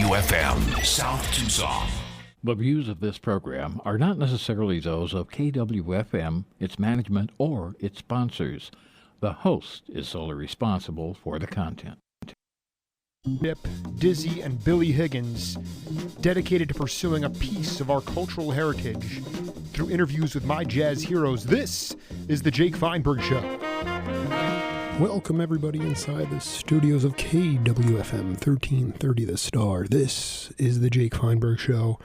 KWFM, South Tucson. The views of this program are not necessarily those of KWFM, its management, or its sponsors. The host is solely responsible for the content. Nip, Dizzy, and Billy Higgins, dedicated to pursuing a piece of our cultural heritage through interviews with my jazz heroes. This is The Jake Feinberg Show. Welcome, everybody, inside the studios of KWFM 1330 The Star. This is The Jake Feinberg Show,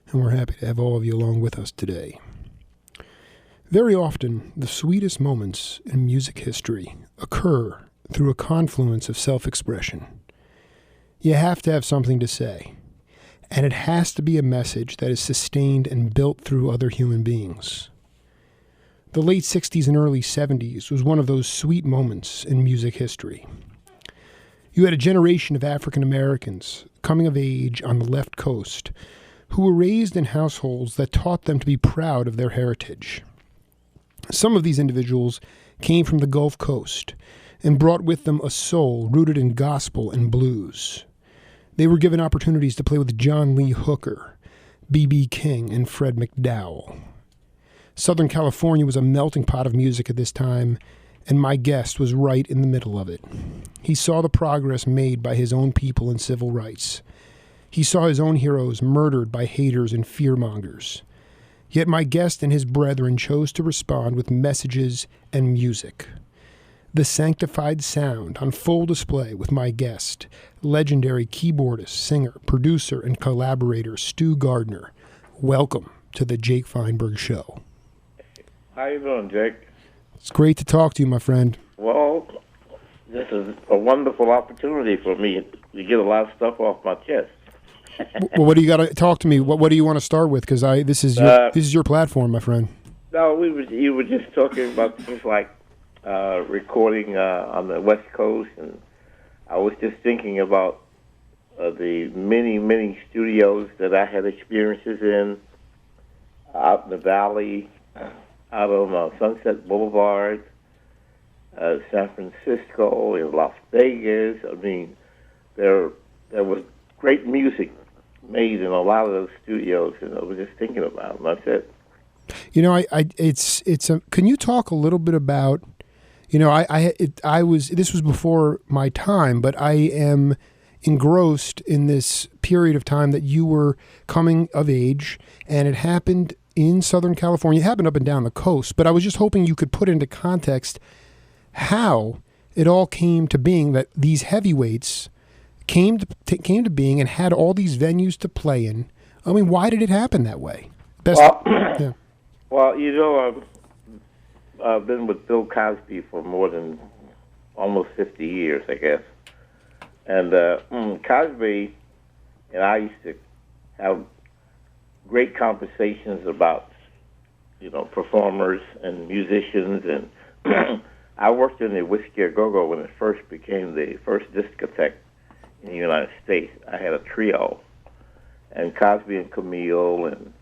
and we're happy to have all of you along with us today. Very often, the sweetest moments in music history occur through a confluence of self-expression. You have to have something to say, and it has to be a message that is sustained and built through other human beings. The late 60s and early 70s was one of those sweet moments in music history. You had a generation of African Americans coming of age on the left coast who were raised in households that taught them to be proud of their heritage. Some of these individuals came from the Gulf Coast and brought with them a soul rooted in gospel and blues. They were given opportunities to play with John Lee Hooker, B.B. King, and Fred McDowell. Southern California was a melting pot of music at this time, and my guest was right in the middle of it. He saw the progress made by his own people in civil rights. He saw his own heroes murdered by haters and fearmongers. Yet my guest and his brethren chose to respond with messages and music. The Sanctified Sound on full display with my guest, legendary keyboardist, singer, producer, and collaborator Stu Gardner. Welcome to the Jake Feinberg Show. How you doing, Jake? It's great to talk to you, my friend. Well, this is a wonderful opportunity for me to get a lot of stuff off my chest. Well, what do you got to talk to me? What do you want to start with? Because this is your platform, my friend. No, you were just talking about things like recording on the West Coast, and I was just thinking about the many studios that I had experiences in out in the valley, out on Sunset Boulevard, San Francisco, in Las Vegas. I mean, there was great music made in a lot of those studios, and I was just thinking about them. That's it. You know, can you talk a little bit about? You know, this was before my time, but I am engrossed in this period of time that you were coming of age, and it happened in Southern California. It happened up and down the coast, but I was just hoping you could put into context how it all came to being, that these heavyweights came to being and had all these venues to play in. I mean, why did it happen that way? Yeah. Well, you know, I've been with Bill Cosby for more than almost 50 years, I guess. And Cosby and I used to have great conversations about, you know, performers and musicians. And I worked in the Whiskey A Go-Go when it first became the first discotheque in the United States. I had a trio, and Cosby and Camille and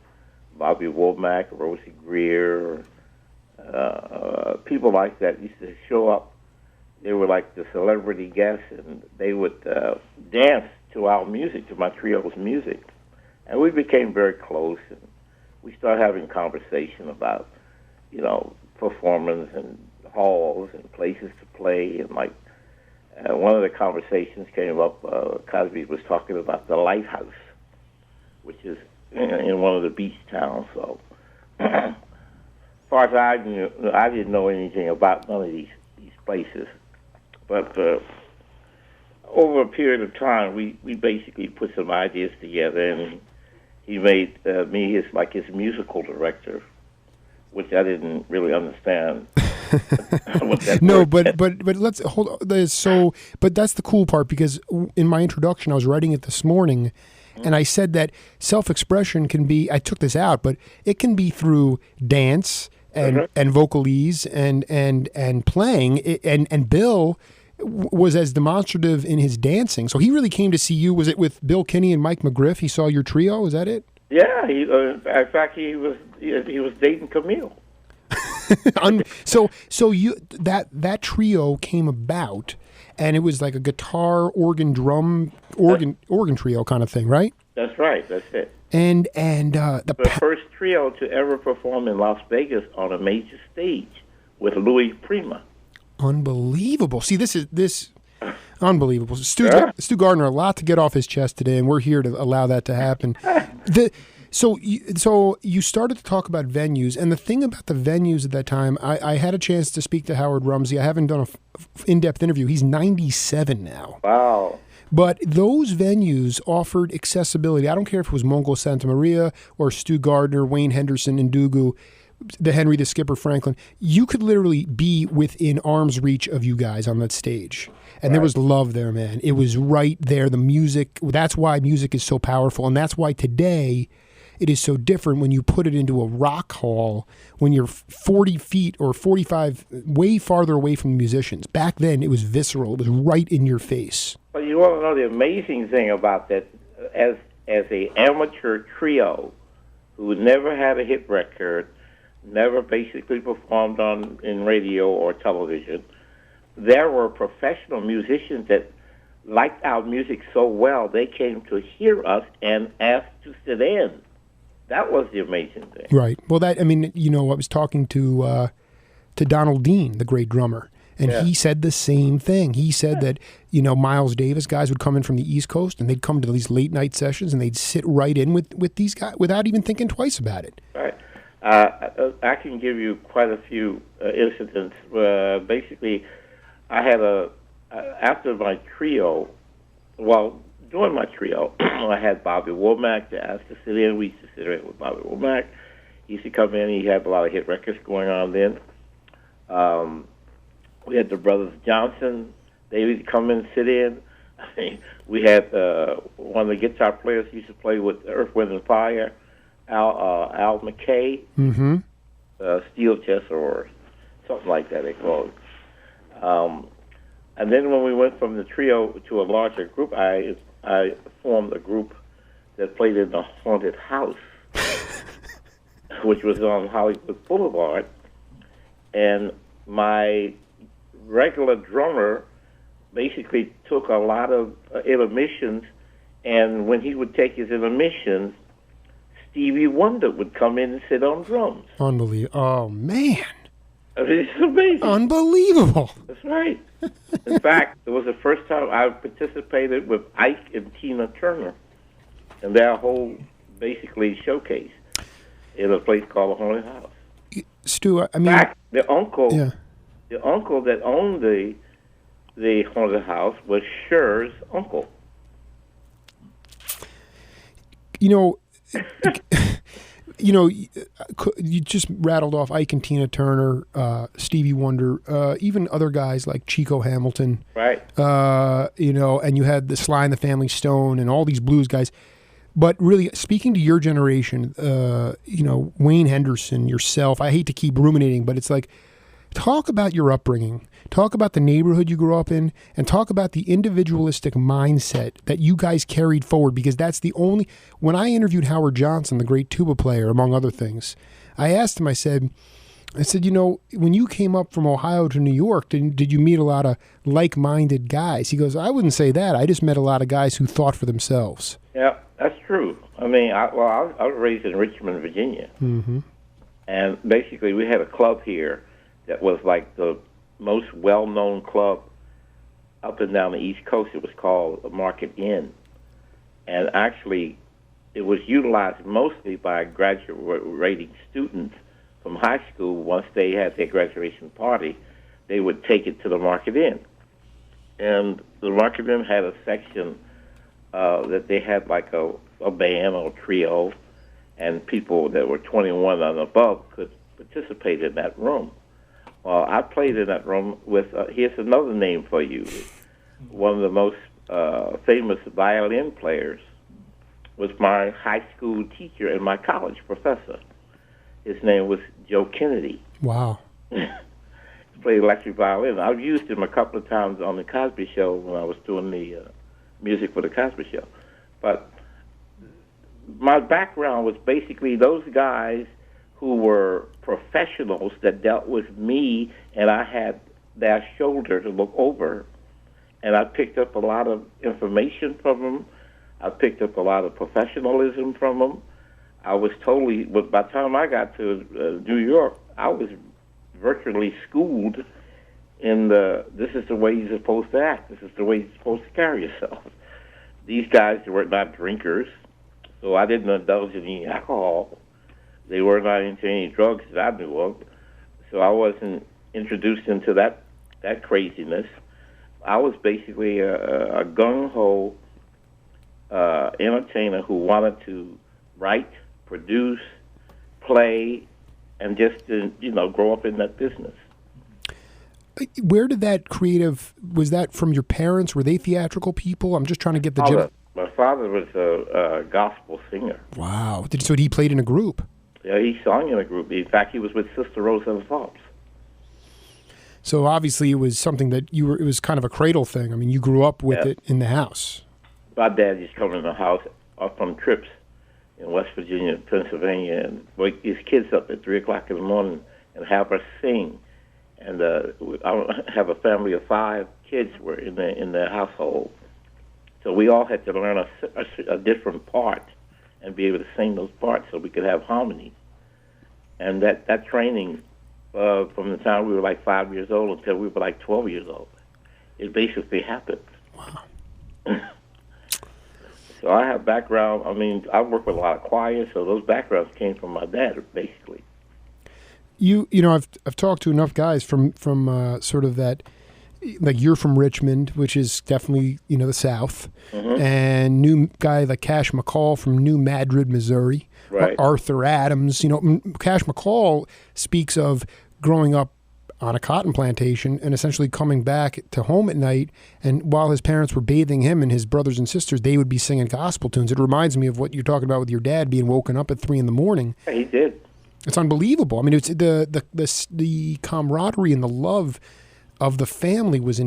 Bobby Womack, Rosie Greer, people like that used to show up. They were like the celebrity guests, and they would dance to our music, to my trio's music. And we became very close, and we started having conversation about, you know, performance and halls and places to play. And like one of the conversations came up, Cosby was talking about the Lighthouse, which is in one of the beach towns. So as far as I knew, I didn't know anything about none of these places. But over a period of time, we basically put some ideas together, and he made me his musical director, which I didn't really understand. No, but let's hold. But that's the cool part, because in my introduction, I was writing it this morning, and I said that self-expression can be. I took this out, but it can be through dance and vocalese and playing. And Bill was as demonstrative in his dancing. So he really came to see you. Was it with Bill Kinney and Mike McGriff? He saw your trio. Is that it? Yeah. In fact, he was dating Camille. So you that trio came about, and it was like a guitar, organ, drum, organ trio kind of thing, right? That's right. That's it. And The first trio to ever perform in Las Vegas on a major stage with Louis Prima. Unbelievable. See, this unbelievable. Stu Gardner, a lot to get off his chest today, and we're here to allow that to happen. So you started to talk about venues, and the thing about the venues at that time, I had a chance to speak to Howard Rumsey. I haven't done a in-depth interview. He's 97 now. Wow. But those venues offered accessibility. I don't care if it was Mongo Santa Maria or Stu Gardner, Wayne Henderson, and Dugu, the Henry, the Skipper, Franklin. You could literally be within arm's reach of you guys on that stage. And there was love there, man. It was right there. The music, that's why music is so powerful. And that's why today it is so different when you put it into a rock hall when you're 40 feet or 45, way farther away from the musicians. Back then, it was visceral. It was right in your face. Well, you want to know the amazing thing about that? As a amateur trio who never had a hit record, never basically performed in radio or television, there were professional musicians that liked our music so well they came to hear us and asked to sit in. That was the amazing thing. Right. Well, I was talking to Donald Dean, the great drummer, and he said the same thing. He said that, Miles Davis guys would come in from the East Coast, and they'd come to these late night sessions, and they'd sit right in with these guys without even thinking twice about it. Right. I can give you quite a few incidents. Basically, I had after my trio, during my trio, I had Bobby Womack to ask to sit in. We used to sit in with Bobby Womack. He used to come in. He had a lot of hit records going on then. We had the Brothers Johnson. They used to come in and sit in. We had one of the guitar players who used to play with Earth, Wind, and Fire, Al McKay, Steel Chest or something like that they call it. And then when we went from the trio to a larger group, I formed a group that played in the Haunted House, which was on Hollywood Boulevard. And my regular drummer basically took a lot of intermissions, and when he would take his intermissions, Stevie Wonder would come in and sit on drums. Unbelievable. Oh, man. It's amazing. Unbelievable. That's right. In fact, it was the first time I participated with Ike and Tina Turner in their whole, basically, showcase in a place called the Haunted House. Stu, I mean... In fact, the uncle that owned the Haunted House was Cher's uncle. You just rattled off Ike and Tina Turner, Stevie Wonder, even other guys like Chico Hamilton. Right. And you had the Sly and the Family Stone and all these blues guys. But really, speaking to your generation, Wayne Henderson, yourself, I hate to keep ruminating, but it's like, talk about your upbringing. Talk about the neighborhood you grew up in, and talk about the individualistic mindset that you guys carried forward, because that's the only... When I interviewed Howard Johnson, the great tuba player, among other things, I asked him, I said, when you came up from Ohio to New York, did you meet a lot of like-minded guys? He goes, I wouldn't say that. I just met a lot of guys who thought for themselves. Yeah, that's true. I mean, I was raised in Richmond, Virginia. Mm-hmm. And basically we had a club here that was like the most well-known club up and down the East Coast. It was called the Market Inn. And actually, it was utilized mostly by graduating students from high school. Once they had their graduation party, they would take it to the Market Inn. And the Market Inn had a section that they had like a band or trio, and people that were 21 and above could participate in that room. Well, I played in that room with, here's another name for you. One of the most famous violin players was my high school teacher and my college professor. His name was Joe Kennedy. Wow. He played electric violin. I've used him a couple of times on the Cosby Show when I was doing the music for the Cosby Show. But my background was basically those guys who were professionals that dealt with me, and I had their shoulder to look over. And I picked up a lot of information from them. I picked up a lot of professionalism from them. I was totally, but by the time I got to New York, I was virtually schooled in this is the way you're supposed to act. This is the way you're supposed to carry yourself. These guys were not drinkers, so I didn't indulge in any alcohol. They were not into any drugs that I knew of, so I wasn't introduced into that craziness. I was basically a gung-ho entertainer who wanted to write, produce, play, and just grow up in that business. Where did that creative, was that from your parents? Were they theatrical people? I'm just trying to get the... My father was a gospel singer. Wow. So he played in a group? Yeah, he sang in a group. In fact, he was with Sister Rosa of Phelps. So obviously it was something that it was kind of a cradle thing. I mean, you grew up with it in the house. My dad used to come in the house up on trips in West Virginia and Pennsylvania and wake his kids up at 3 o'clock in the morning and have us sing. And I have a family of 5 kids were in the household. So we all had to learn a different part and be able to sing those parts so we could have harmony. And that training from the time we were like 5 years old until we were like 12 years old, it basically happened. Wow. So I have background. I mean, I work with a lot of choirs, so those backgrounds came from my dad, basically. You know, I've talked to enough guys from sort of that, like you're from Richmond, which is definitely, the South, and new guy like Cash McCall from New Madrid, Missouri, right. Arthur Adams. Cash McCall speaks of growing up on a cotton plantation and essentially coming back to home at night, and while his parents were bathing him and his brothers and sisters, they would be singing gospel tunes. It reminds me of what you're talking about with your dad being woken up at 3 a.m. Yeah, he did. It's unbelievable. I mean, it's the camaraderie and the love of the family was it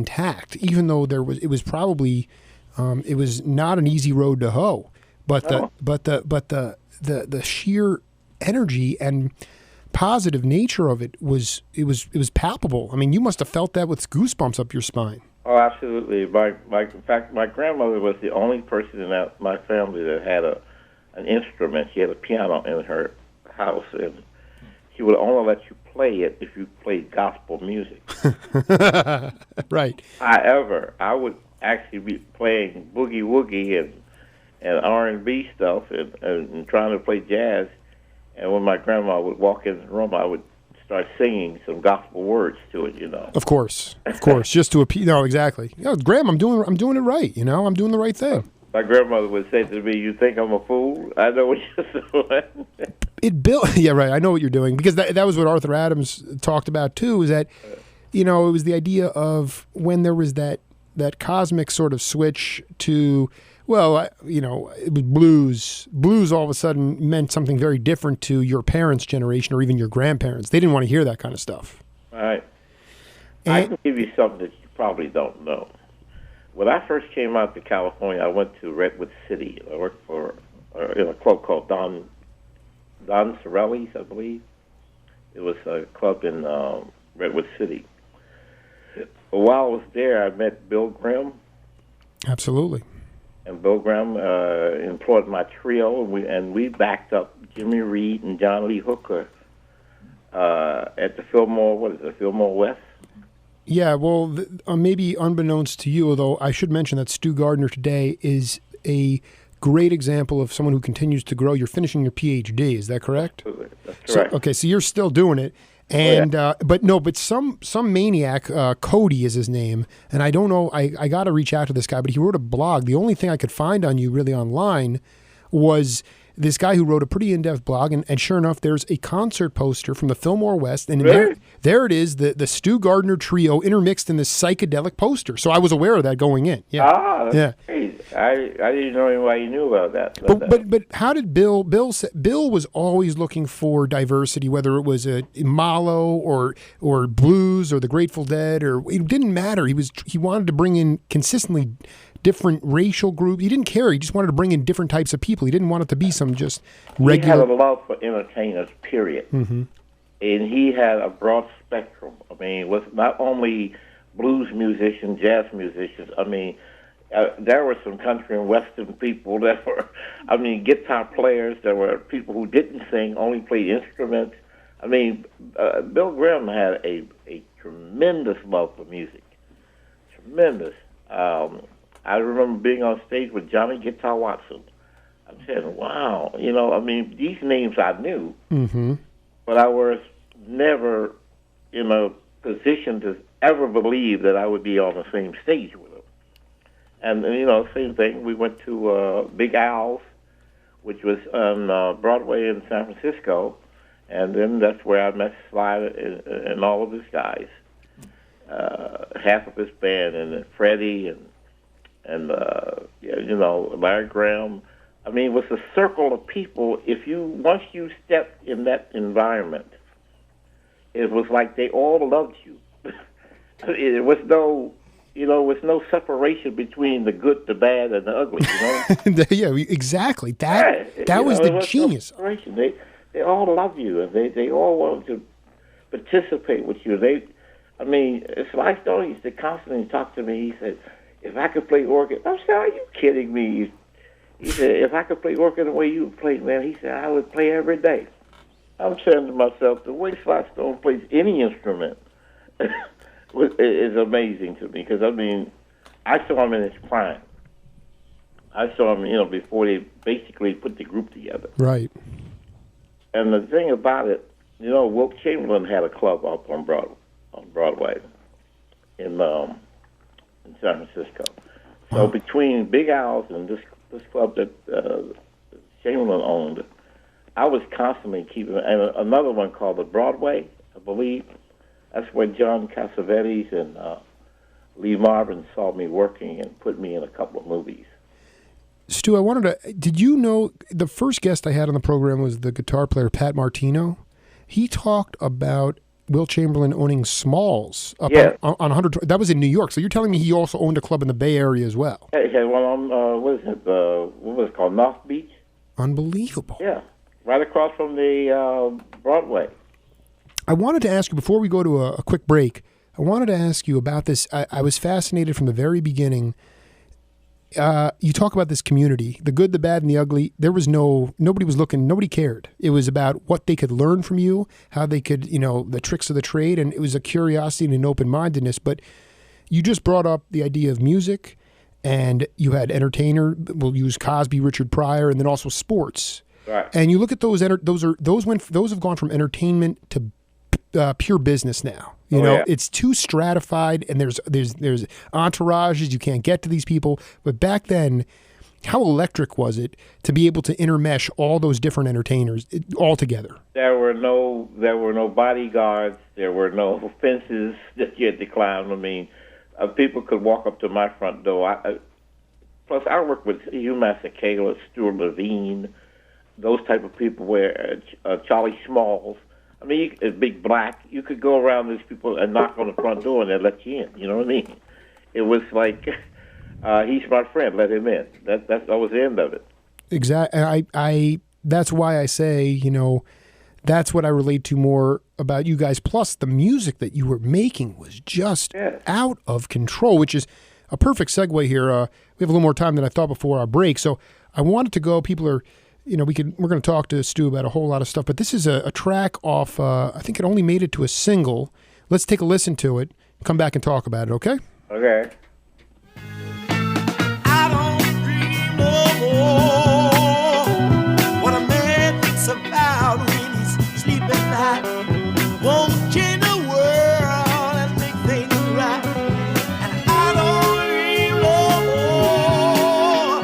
was not an easy road to hoe, but the sheer energy and positive nature of it was palpable. I mean, you must have felt that with goosebumps up your spine. Oh, absolutely. In fact, my grandmother was the only person in my family that had an instrument. She had a piano in her house, and she would only let you play it if you played gospel music. Right. However, I would actually be playing boogie woogie and R&B stuff and trying to play jazz. And when my grandma would walk in the room, I would start singing some gospel words to it, Of course, just to appeal. No, exactly. Graham, I'm doing it right. I'm doing the right thing. My grandmother would say to me, "You think I'm a fool? I know what you're doing." Yeah, right. I know what you're doing, because that was what Arthur Adams talked about too. Is that it was the idea of when there was that cosmic sort of switch to. Well, it was blues. Blues all of a sudden meant something very different to your parents' generation or even your grandparents. They didn't want to hear that kind of stuff. All right. I can give you something that you probably don't know. When I first came out to California, I went to Redwood City. I worked in a club called Don Sorelli's, I believe. It was a club in Redwood City. But while I was there, I met Bill Grimm. Absolutely. And Bill Graham employed my trio, and we backed up Jimmy Reed and John Lee Hooker at the Fillmore West? Yeah, well, maybe unbeknownst to you, although I should mention that Stu Gardner today is a great example of someone who continues to grow. You're finishing your PhD, is that correct? Absolutely. That's correct. So you're still doing it. And but some maniac, Cody is his name, and I don't know. I got to reach out to this guy, but he wrote a blog. The only thing I could find on you really online was this guy who wrote a pretty in-depth blog, and sure enough, there's a concert poster from the Fillmore West, and there it is, the Stu Gardner Trio intermixed in this psychedelic poster. So I was aware of that going in. Yeah. That's crazy. I didn't know anybody knew about that. But how did Bill was always looking for diversity, whether it was a Malo or blues or the Grateful Dead, or it didn't matter. He wanted to bring in consistently different racial groups. He didn't care. He just wanted to bring in different types of people. He didn't want it to be some just regular. He had a love for entertainers, period. Mm-hmm. And he had a broad spectrum. I mean, with not only blues musicians, jazz musicians. I mean, there were some country and western people that were, I mean, guitar players. There were people who didn't sing, only played instruments. I mean, Bill Graham had a tremendous love for music. Tremendous. I remember being on stage with Johnny Guitar Watson. I'm saying, wow, you know, I mean, these names I knew, mm-hmm. but I was never in a position to ever believe that I would be on the same stage with them. And, you know, same thing, we went to Big Al's, which was on Broadway in San Francisco, and then that's where I met Sly and all of his guys, half of his band, and then Freddie and you know, Larry Graham. I mean, it was a circle of people. Once you stepped in that environment, it was like they all loved you. It was no, you know, with no separation between the good, the bad, and the ugly. You know? Yeah, exactly. That was the genius. No separation. They all love you, and they all want to participate with you. I mean, Sly Stone used to constantly talk to me. He said, "If I could play organ," I said, "Are you kidding me?" He said, "If I could play organ the way you play, man," he said, "I would play every day." I'm saying to myself, the way Sly Stone plays any instrument is amazing to me, because, I mean, I saw him in his prime. I saw him, you know, before they basically put the group together. Right. And the thing about it, you know, Wilt Chamberlain had a club up on Broadway in San Francisco. So between Big Al's and this club that Chamberlain owned, I was constantly keeping, and another one called the Broadway, I believe. That's where John Cassavetes and Lee Marvin saw me working and put me in a couple of movies. Stu, did you know the first guest I had on the program was the guitar player Pat Martino? He talked about Wilt Chamberlain owning Smalls up on 100. That was in New York. So you're telling me he also owned a club in the Bay Area as well? Yeah, he had one on, what was it called, North Beach? Unbelievable. Yeah, right across from the Broadway. I wanted to ask you, before we go to a quick break, I wanted to ask you about this. I was fascinated from the very beginning. You talk about this community, the good, the bad, and the ugly. Nobody was looking, nobody cared. It was about what they could learn from you, how they could, you know, the tricks of the trade, and it was a curiosity and an open-mindedness. But you just brought up the idea of music, and you had entertainer, we'll use Cosby, Richard Pryor, and then also sports. Right. And you look at those have gone from entertainment to pure business now. You know, it's too stratified, and there's entourages. You can't get to these people. But back then, how electric was it to be able to intermesh all those different entertainers all together? There were no bodyguards. There were no fences that you had to climb. I mean, people could walk up to my front door. Plus, I worked with Hugh Masekela, Stuart Levine, those type of people, where Charlie Smalls. I mean, Big Black, you could go around these people and knock on the front door and they'd let you in. You know what I mean? It was like, he's my friend, let him in. That was the end of it. Exactly. That's why I say, you know, that's what I relate to more about you guys. Plus, the music that you were making was just out of control, which is a perfect segue here. We have a little more time than I thought before our break. So I wanted to go. People are... You know, we're going to talk to Stu about a whole lot of stuff, but this is a track off, I think it only made it to a single. Let's take a listen to it, come back and talk about it, okay? Okay. I don't dream no more what a man thinks about when he's sleeping at night. Won't change the world and make things right. And I don't dream no more.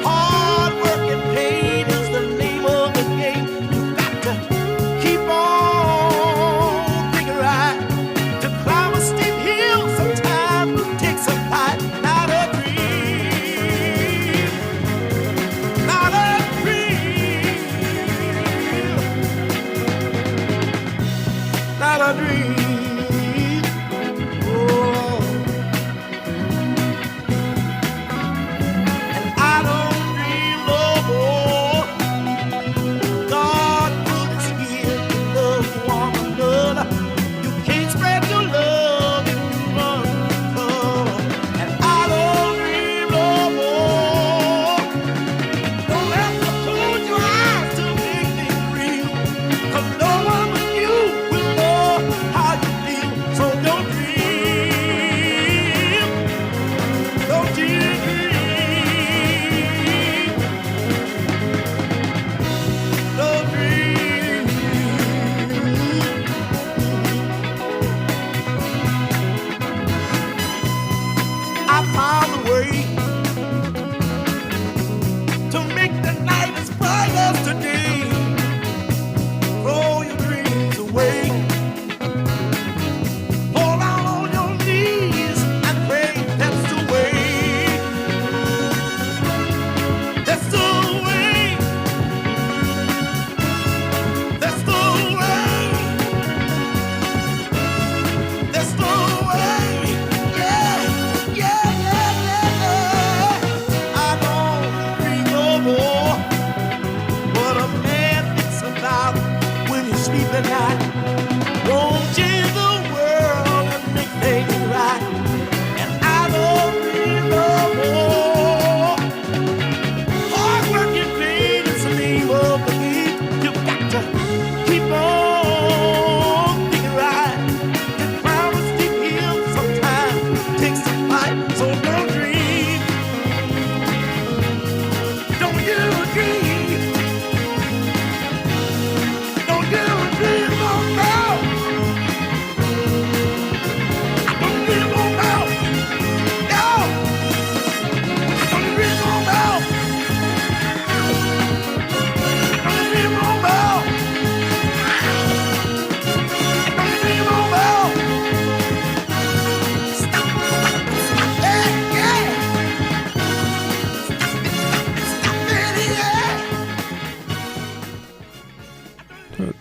Hard work and pain is the name of the game. You got to keep on thinking right. To climb a steep hill sometimes takes a fight. Not a dream. Not a dream. Not a dream. Oh.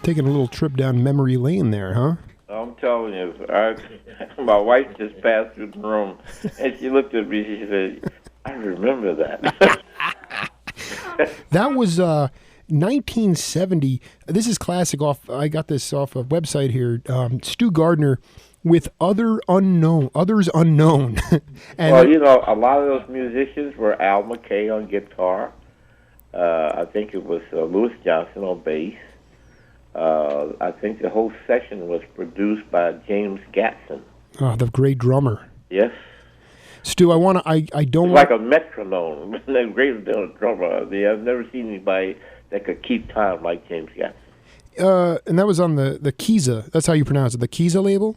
taking a little trip down memory lane there, huh? I'm telling you, my wife just passed through the room, and she looked at me. She said, "I remember that." That was 1970. This is classic. I got this off a website here. Stu Gardner with Others Unknown. And well, a lot of those musicians were Al McKay on guitar. I think it was Louis Johnson on bass. I think the whole session was produced by James Gatson. Oh, the great drummer. Yes. Stu, I don't like a metronome. The great drummer. I've never seen anybody that could keep time like James Gatson. And that was on the Kisa. That's how you pronounce it. The Kisa label?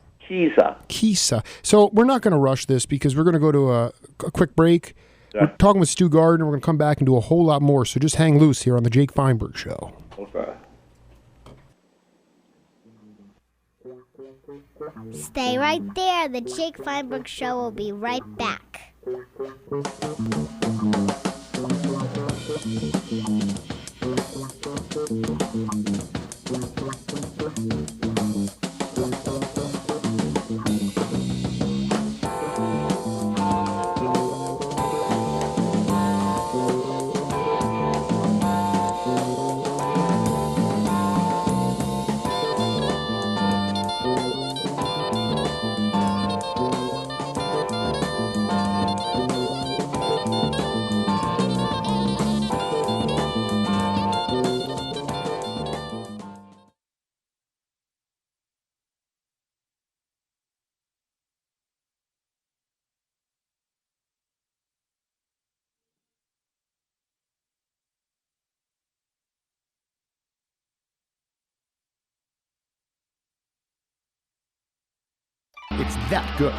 Kisa. So we're not going to rush this because we're going to go to a quick break. Yeah. We're talking with Stu Gardner. We're going to come back and do a whole lot more. So just hang loose here on the Jake Feinberg Show. Okay. Stay right there. The Jake Feinberg Show will be right back. It's that good.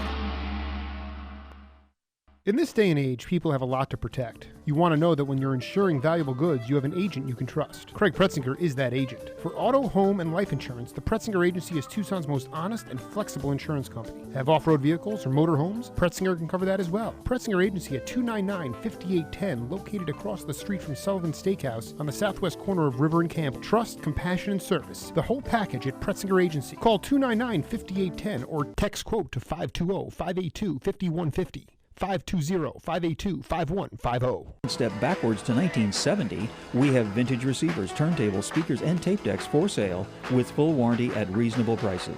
In this day and age, people have a lot to protect. You want to know that when you're insuring valuable goods, you have an agent you can trust. Craig Pretzinger is that agent. For auto, home, and life insurance, the Pretzinger Agency is Tucson's most honest and flexible insurance company. Have off-road vehicles or motorhomes? Pretzinger can cover that as well. Pretzinger Agency at 299-5810, located across the street from Sullivan's Steakhouse on the southwest corner of River and Camp. Trust, compassion, and service. The whole package at Pretzinger Agency. Call 299-5810 or text quote to 520-582-5150. 520-582-5150. Step backwards to 1970, we have vintage receivers, turntables, speakers, and tape decks for sale with full warranty at reasonable prices.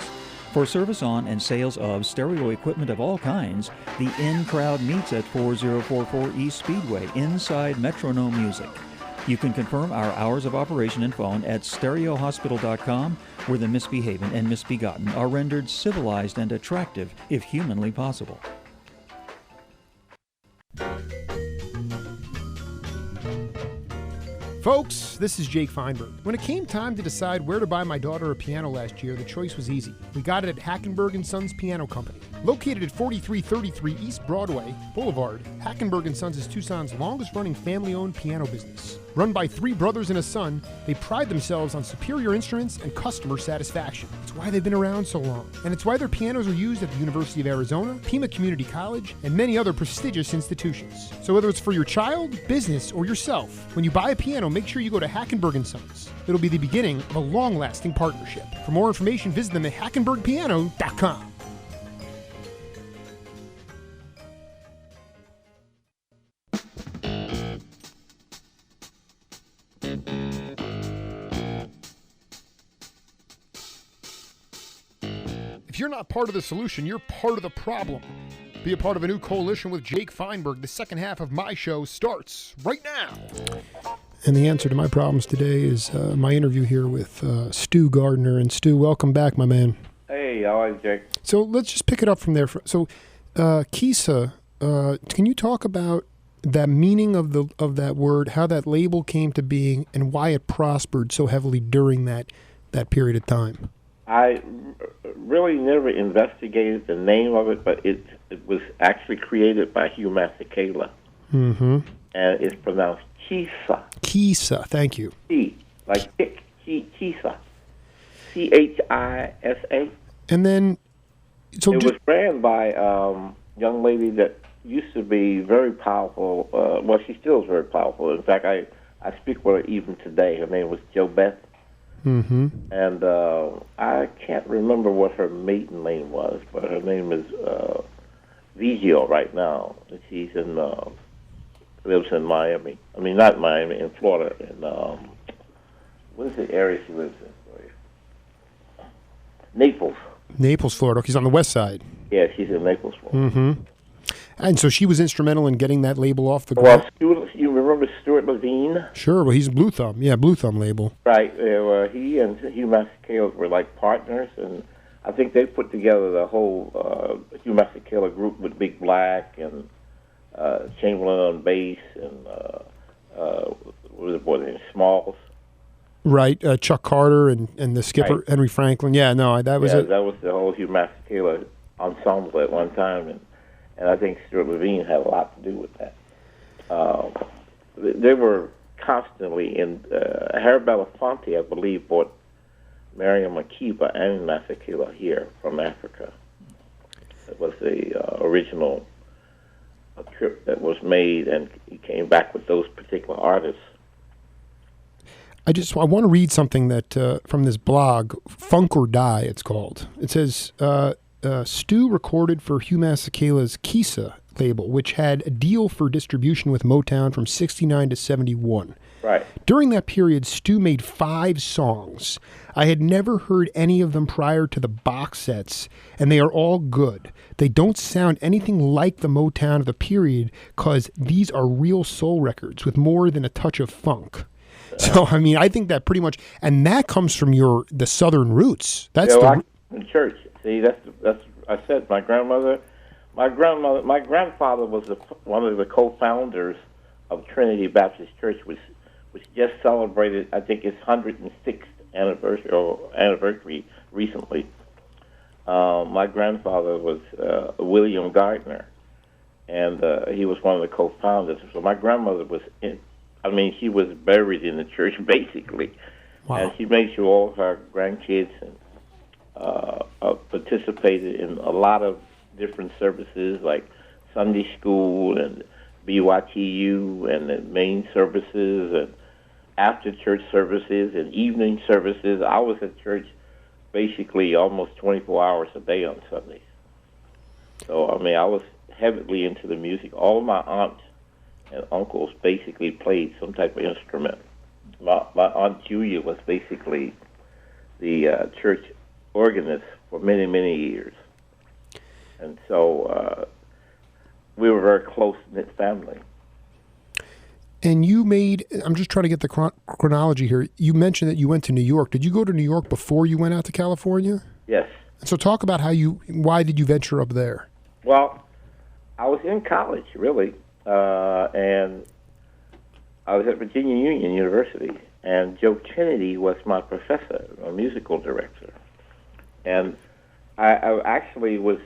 For service on and sales of stereo equipment of all kinds, the in-crowd meets at 4044 East Speedway inside Metronome Music. You can confirm our hours of operation and phone at stereohospital.com, where the misbehaving and misbegotten are rendered civilized and attractive if humanly possible. Folks, this is Jake Feinberg. When it came time to decide where to buy my daughter a piano last year, the choice was easy. We got it at Hackenberg & Sons Piano Company. Located at 4333 East Broadway Boulevard, Hackenberg & Sons is Tucson's longest-running family-owned piano business. Run by three brothers and a son, they pride themselves on superior instruments and customer satisfaction. It's why they've been around so long. And it's why their pianos are used at the University of Arizona, Pima Community College, and many other prestigious institutions. So whether it's for your child, business, or yourself, when you buy a piano, make sure you go to Hackenberg & Sons. It'll be the beginning of a long-lasting partnership. For more information, visit them at hackenbergpiano.com. If you're not part of the solution, you're part of the problem. Be a part of a new coalition with Jake Feinberg. The second half of my show starts right now. And the answer to my problems today is my interview here with Stu Gardner. And Stu, welcome back, my man. Hey, how are you, Jake? So let's just pick it up from there. So, Kisa, can you talk about that meaning of that word, how that label came to being, and why it prospered so heavily during that period of time? I really never investigated the name of it, but it was actually created by Hugh Masekela. Mm-hmm. And it's pronounced Kisa. Kisa, thank you. Like Kisa. Chisa. And then... so it was ran by a young lady that used to be very powerful. Well, she still is very powerful. In fact, I speak with her even today. Her name was Jo Beth. And I can't remember what her maiden name was, but her name is Vigio right now. She's in lives in Miami. I mean, not Miami, in Florida. In what is the area she lives in? Naples. Naples, Florida. He's on the west side. Yeah, she's in Naples, Florida. And so she was instrumental in getting that label off the ground. Well, you remember Stuart Levine? Sure. Well, he's Blue Thumb. Yeah, Blue Thumb label. Right. He and Hugh Masekela were like partners, and I think they put together the whole Hugh Masekela group with Big Black and Chamberlain on bass and what was it, boy, Smalls. Right, Chuck Carter and the skipper, Right. Henry Franklin. Yeah, no, that was it. That was the whole Hugh Masekela ensemble at one time, and I think Stuart Levine had a lot to do with that. They were constantly in. Harry Belafonte, I believe, brought Mariam Makeba and Masekela here from Africa. It was the original trip that was made, and he came back with those particular artists. I want to read something that from this blog, Funk or Die, it's called. It says, Stu recorded for Hugh Masekela's Kisa label, which had a deal for distribution with Motown from 69 to 71. Right. During that period, Stu made 5 songs. I had never heard any of them prior to the box sets, and they are all good. They don't sound anything like the Motown of the period because these are real soul records with more than a touch of funk. So, I mean, I think that pretty much, and that comes from the Southern roots. That's in church. See, that's I said my grandfather was one of the co-founders of Trinity Baptist Church, which just celebrated, I think, its 106th anniversary recently. My grandfather was William Gardner, and he was one of the co-founders. So my grandmother was she was buried in the church, basically. Wow. And she made sure all of her grandkids participated in a lot of different services, like Sunday school and BYTU and the main services and after-church services and evening services. I was at church basically almost 24 hours a day on Sundays. So, I was heavily into the music. All of my aunts and uncles basically played some type of instrument. My Aunt Julia was basically the church organist for many, many years. And so we were a very close-knit family. And you made, I'm just trying to get the chronology here. You mentioned that you went to New York. Did you go to New York before you went out to California? Yes. So talk about why did you venture up there? Well, I was in college, really. And I was at Virginia Union University, and Joe Kennedy was my professor, a musical director. And I actually was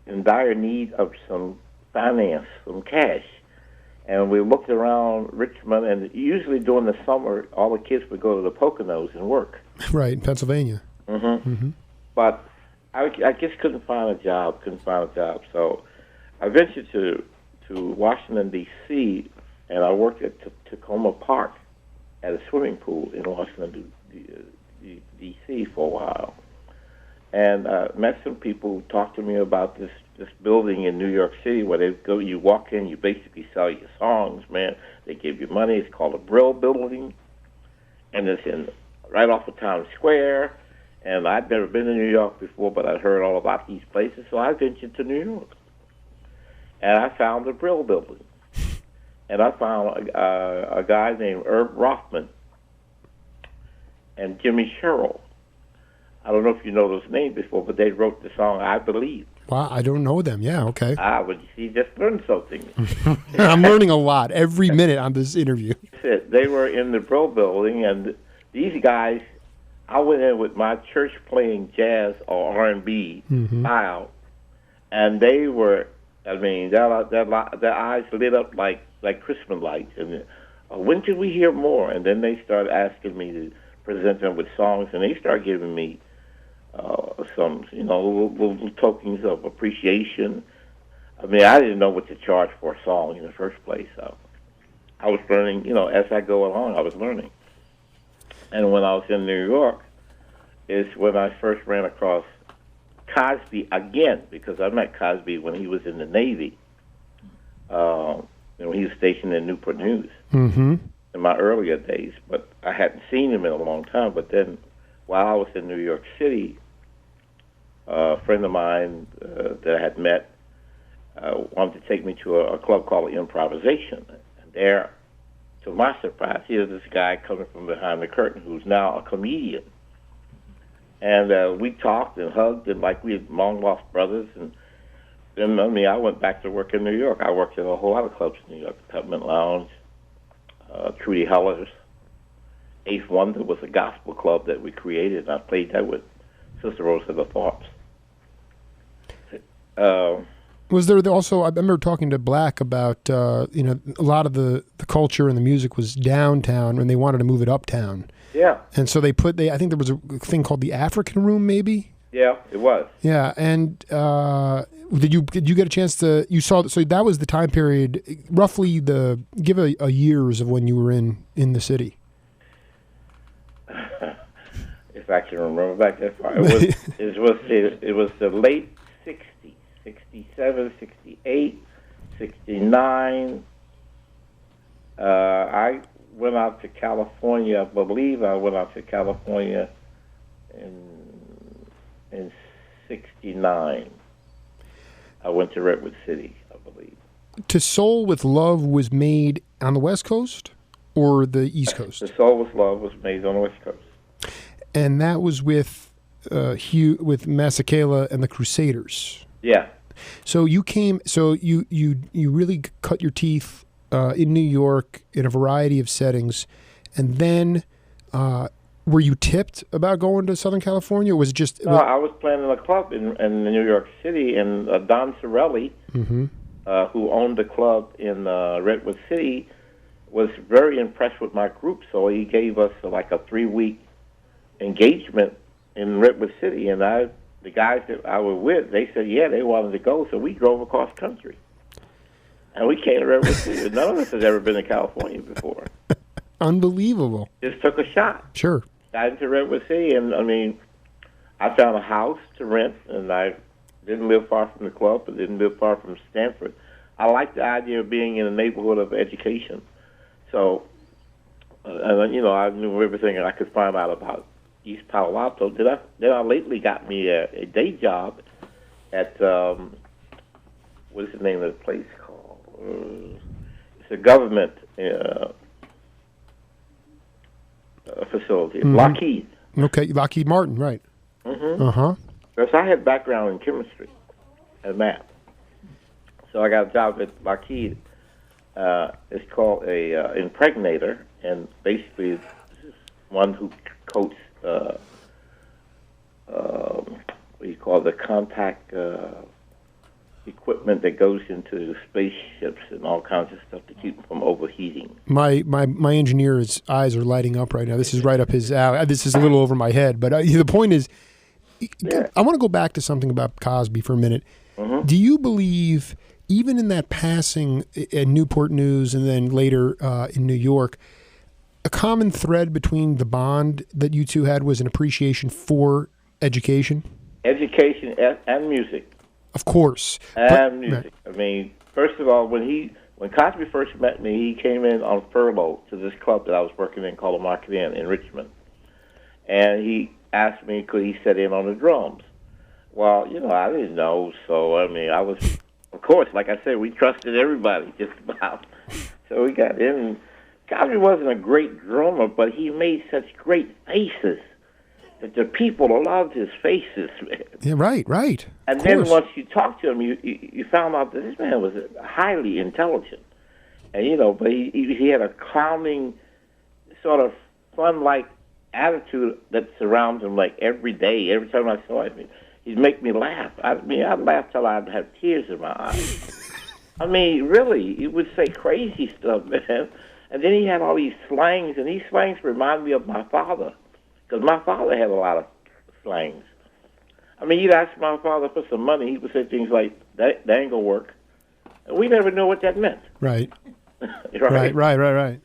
in dire need of some finance, some cash. And we looked around Richmond, and usually during the summer, all the kids would go to the Poconos and work. Right, in Pennsylvania. But I just couldn't find a job. So I ventured to Washington, D.C., and I worked at Tacoma Park at a swimming pool in Washington, D.C. for a while. And met some people who talked to me about this building in New York City where you walk in, you basically sell your songs, man. They give you money. It's called a Brill Building, and it's right off of Times Square. And I'd never been to New York before, but I'd heard all about these places, so I ventured to New York. And I found the Brill Building. And I found a guy named Herb Rothman and Jimmy Sherrill. I don't know if you know those names before, but they wrote the song I Believe. Wow, I don't know them. Yeah, okay. Well, you just learned something. I'm learning a lot every minute on this interview. They were in the Brill Building, and these guys, I went in with my church playing jazz or R&B style, and they were, their eyes lit up like Christmas lights. And when did we hear more? And then they started asking me to present them with songs, and they started giving me some, little tokens of appreciation. I didn't know what to charge for a song in the first place. So I was learning, as I go along, I was learning. And when I was in New York is when I first ran across Cosby again, because I met Cosby when he was in the Navy. When he was stationed in Newport News in my earlier days. But I hadn't seen him in a long time. But then while I was in New York City, a friend of mine that I had met wanted to take me to a club called Improvisation. And there, to my surprise, here's this guy coming from behind the curtain who's now a comedian. And we talked and hugged and like we had long-lost brothers. And then, I went back to work in New York. I worked in a whole lot of clubs in New York. Peppermint Lounge, Trudy Heller's. Eighth Wonder was a gospel club that we created, and I played that with Sister Rosa the Thorpes. Was there also, I remember talking to Black about, a lot of the culture and the music was downtown, and they wanted to move it uptown. Yeah. And so I think there was a thing called the African Room, maybe? Yeah, it was. Yeah, and did you get a chance to, you saw, so that was the time period, roughly give a years of when you were in the city. If I can remember back that far. It was the late 60s, 67, 68, 69. I went out to California. I believe I went out to California in 69. I went to Redwood City, I believe. To Soul with Love was made on the West Coast or the East Coast? To Soul with Love was made on the West Coast. And that was with with Masekela and the Crusaders. Yeah. So you really cut your teeth in New York in a variety of settings, and then were you tipped about going to Southern California, or was it just? No, I was playing in a club in New York City, and Don Sorelli, who owned the club in Redwood City, was very impressed with my group, so he gave us like a 3-week engagement in Redwood City, and the guys that I was with, they said, yeah, they wanted to go, so we drove across country. And we came to Redwood City. None of us has ever been to California before. Unbelievable. Just took a shot. Sure. Got into Redwood City, and I found a house to rent, and I didn't live far from the club, but didn't live far from Stanford. I liked the idea of being in a neighborhood of education. So, I knew everything I could find out about East Palo Alto. Then I lately got me a day job at, what is the name of the place called? It's a government facility, Lockheed. Okay, Lockheed Martin, right. Because I had background in chemistry and math. So I got a job at Lockheed. It's called a impregnator, and basically it's one who coats what you call the contact equipment that goes into spaceships and all kinds of stuff to keep them from overheating. My engineer's eyes are lighting up right now. This is right up his alley. This is a little over my head, but the point is, I want to go back to something about Cosby for a minute. Do you believe, even in that passing in Newport News and then later in New York, a common thread between the bond that you two had was an appreciation for education? Education and music. Of course. And music. Right. First of all, when Cosby first met me, he came in on furlough to this club that I was working in called the Market Inn in Richmond. And he asked me, could he sit in on the drums? Well, I didn't know, so, I was, of course, like I said, we trusted everybody, just about. So we got in. Cosby wasn't a great drummer, but he made such great faces that the people loved his faces, man. Yeah, right. And then once you talked to him, you found out that this man was highly intelligent. And, but he had a clowning, sort of fun-like attitude that surrounds him, like, every day. Every time I saw him, he'd make me laugh. I'd laugh till I'd have tears in my eyes. Really, he would say crazy stuff, man. And then he had all these slangs, and these slangs remind me of my father, because my father had a lot of slangs. You'd ask my father for some money, he would say things like, that ain't gonna work. And we never knew what that meant. Right. Right. Right.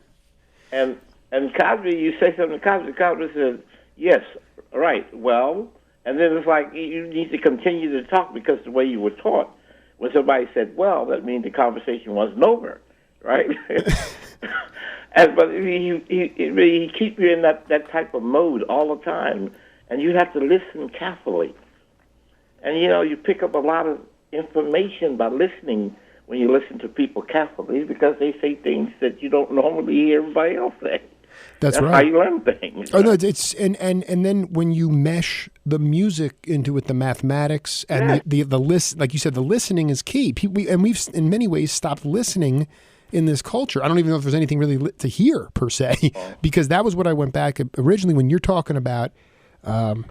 And And Cosby, you say something to Cosby. Cosby says, yes, right, well, and then it's like you need to continue to talk because the way you were taught. When somebody said, well, that means the conversation wasn't over, right? But he keeps you in that type of mode all the time, and you have to listen carefully. And, you pick up a lot of information by listening when you listen to people carefully because they say things that you don't normally hear everybody else say. That's right. How you learn things. Oh no, it's and then when you mesh the music into it, the mathematics and the list, like you said, the listening is key. We've in many ways stopped listening in this culture. I don't even know if there's anything really to hear per se, because that was what I went back originally when you're talking about, the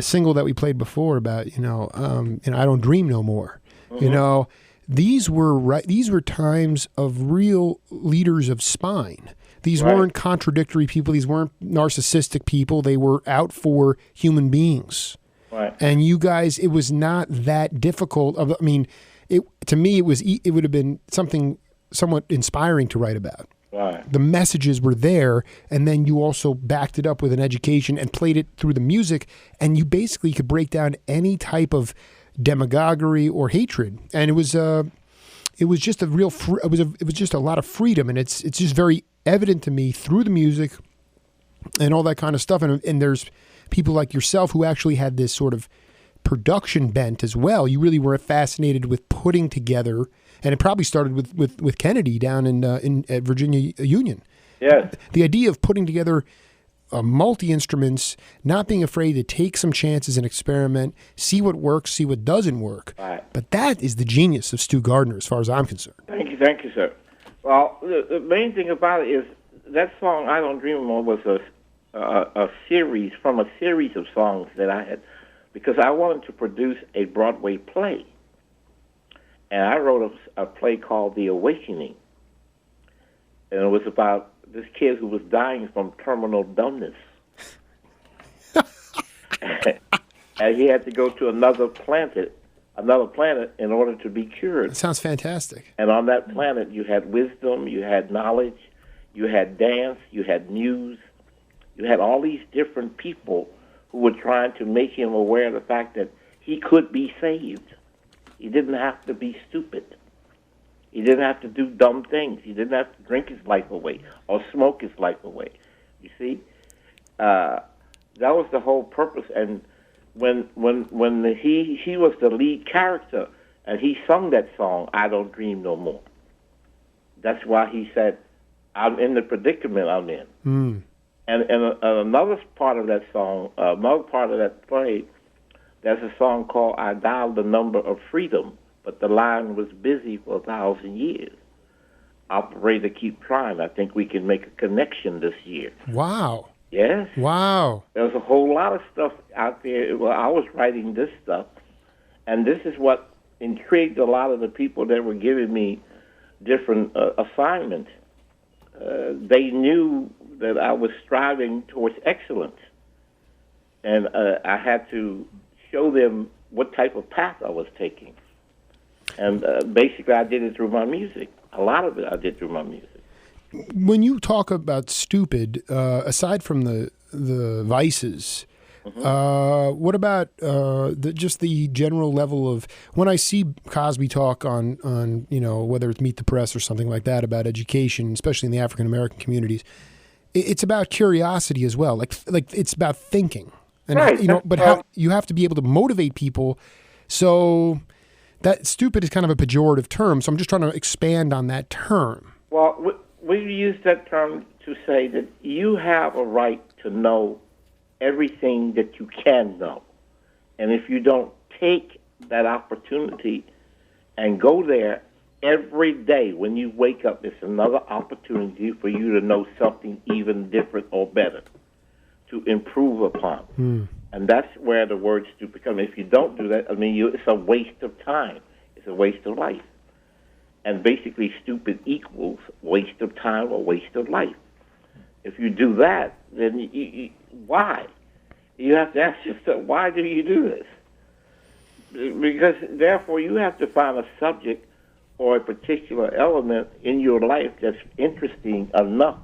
single that we played before about I Don't Dream No More. Mm-hmm. These were times of real leaders of spine. These weren't contradictory people. These weren't narcissistic people. They were out for human beings. Right. And you guys, it was not that difficult. To me, it would have been something somewhat inspiring to write about. Right. The messages were there, and then you also backed it up with an education and played it through the music, and you basically could break down any type of demagoguery or hatred. And it was just a real it was just a lot of freedom, and it's just very evident to me through the music and all that kind of stuff. And there's people like yourself who actually had this sort of production bent as well. You really were fascinated with putting together, and it probably started with Kennedy down at Virginia Union. Yes. The idea of putting together multi-instruments, not being afraid to take some chances and experiment, see what works, see what doesn't work. Right. But that is the genius of Stu Gardner, as far as I'm concerned. Thank you, sir. Well, the main thing about it is that song "I Don't Dream Anymore" was a series from a series of songs that I had, because I wanted to produce a Broadway play, and I wrote a play called "The Awakening," and it was about this kid who was dying from terminal dumbness. And he had to go to another planet in order to be cured. That sounds fantastic. And on that planet, you had wisdom, you had knowledge, you had dance, you had news, you had all these different people who were trying to make him aware of the fact that he could be saved. He didn't have to be stupid. He didn't have to do dumb things. He didn't have to drink his life away or smoke his life away. You see? That was the whole purpose. And when he was the lead character and he sung that song, "I Don't Dream No More," that's why he said, "I'm in the predicament I'm in." Mm. And another part of that song, another part of that play, there's a song called "I Dialed the Number of Freedom, but the line was busy for 1,000 years. Operator, keep trying. I think we can make a connection this year." Wow. Yes. Wow. There's a whole lot of stuff out there. Well, I was writing this stuff, and this is what intrigued a lot of the people that were giving me different assignments. They knew that I was striving towards excellence, and I had to show them what type of path I was taking. And basically, I did it through my music. A lot of it I did through my music. When you talk about stupid, aside from the vices, what about just the general level of, when I see Cosby talk on whether it's Meet the Press or something like that about education, especially in the African American communities, it's about curiosity as well. Like it's about thinking, and right. But how you have to be able to motivate people. So that stupid is kind of a pejorative term. So I'm just trying to expand on that term. Well, we use that term to say that you have a right to know everything that you can know. And if you don't take that opportunity and go there every day when you wake up, it's another opportunity for you to know something even different or better to improve upon. And that's where the word stupid comes. If you don't do that, it's a waste of time. It's a waste of life. And basically, stupid equals waste of time or waste of life. If you do that, then why? You have to ask yourself, why do you do this? Because, therefore, you have to find a subject or a particular element in your life that's interesting enough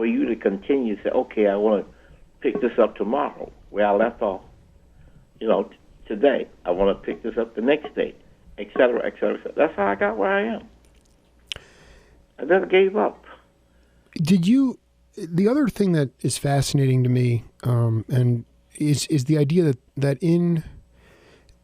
for you to continue to say, okay, I want to pick this up tomorrow where I left off, today. I want to pick this up the next day, et cetera, et cetera, et cetera. That's how I got where I am. I never gave up. The other thing that is fascinating to me, and is the idea that in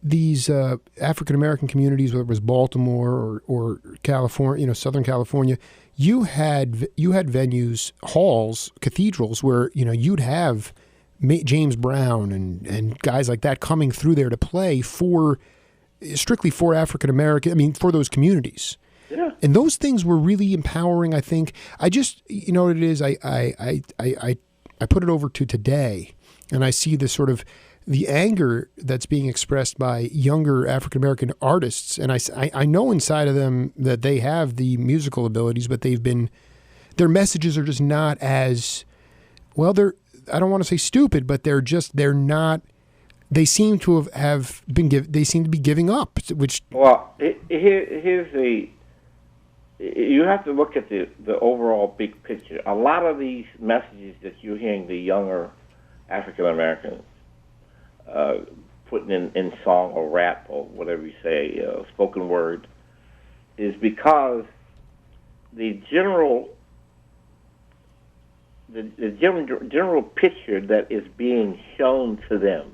these African American communities, whether it was Baltimore or California, Southern California, you had venues, halls, cathedrals where you'd have James Brown and guys like that coming through there to play strictly for African American. For those communities. Yeah. And those things were really empowering. I think. I just, what it is. I put it over to today, and I see this sort of the anger that's being expressed by younger African American artists, and I know inside of them that they have the musical abilities, but their messages are just not as well. I don't want to say stupid, but they're not. They seem to they seem to be giving up. Which here's you have to look at the overall big picture. A lot of these messages that you're hearing the younger African Americans putting in song or rap or whatever you say, spoken word, is because the general picture that is being shown to them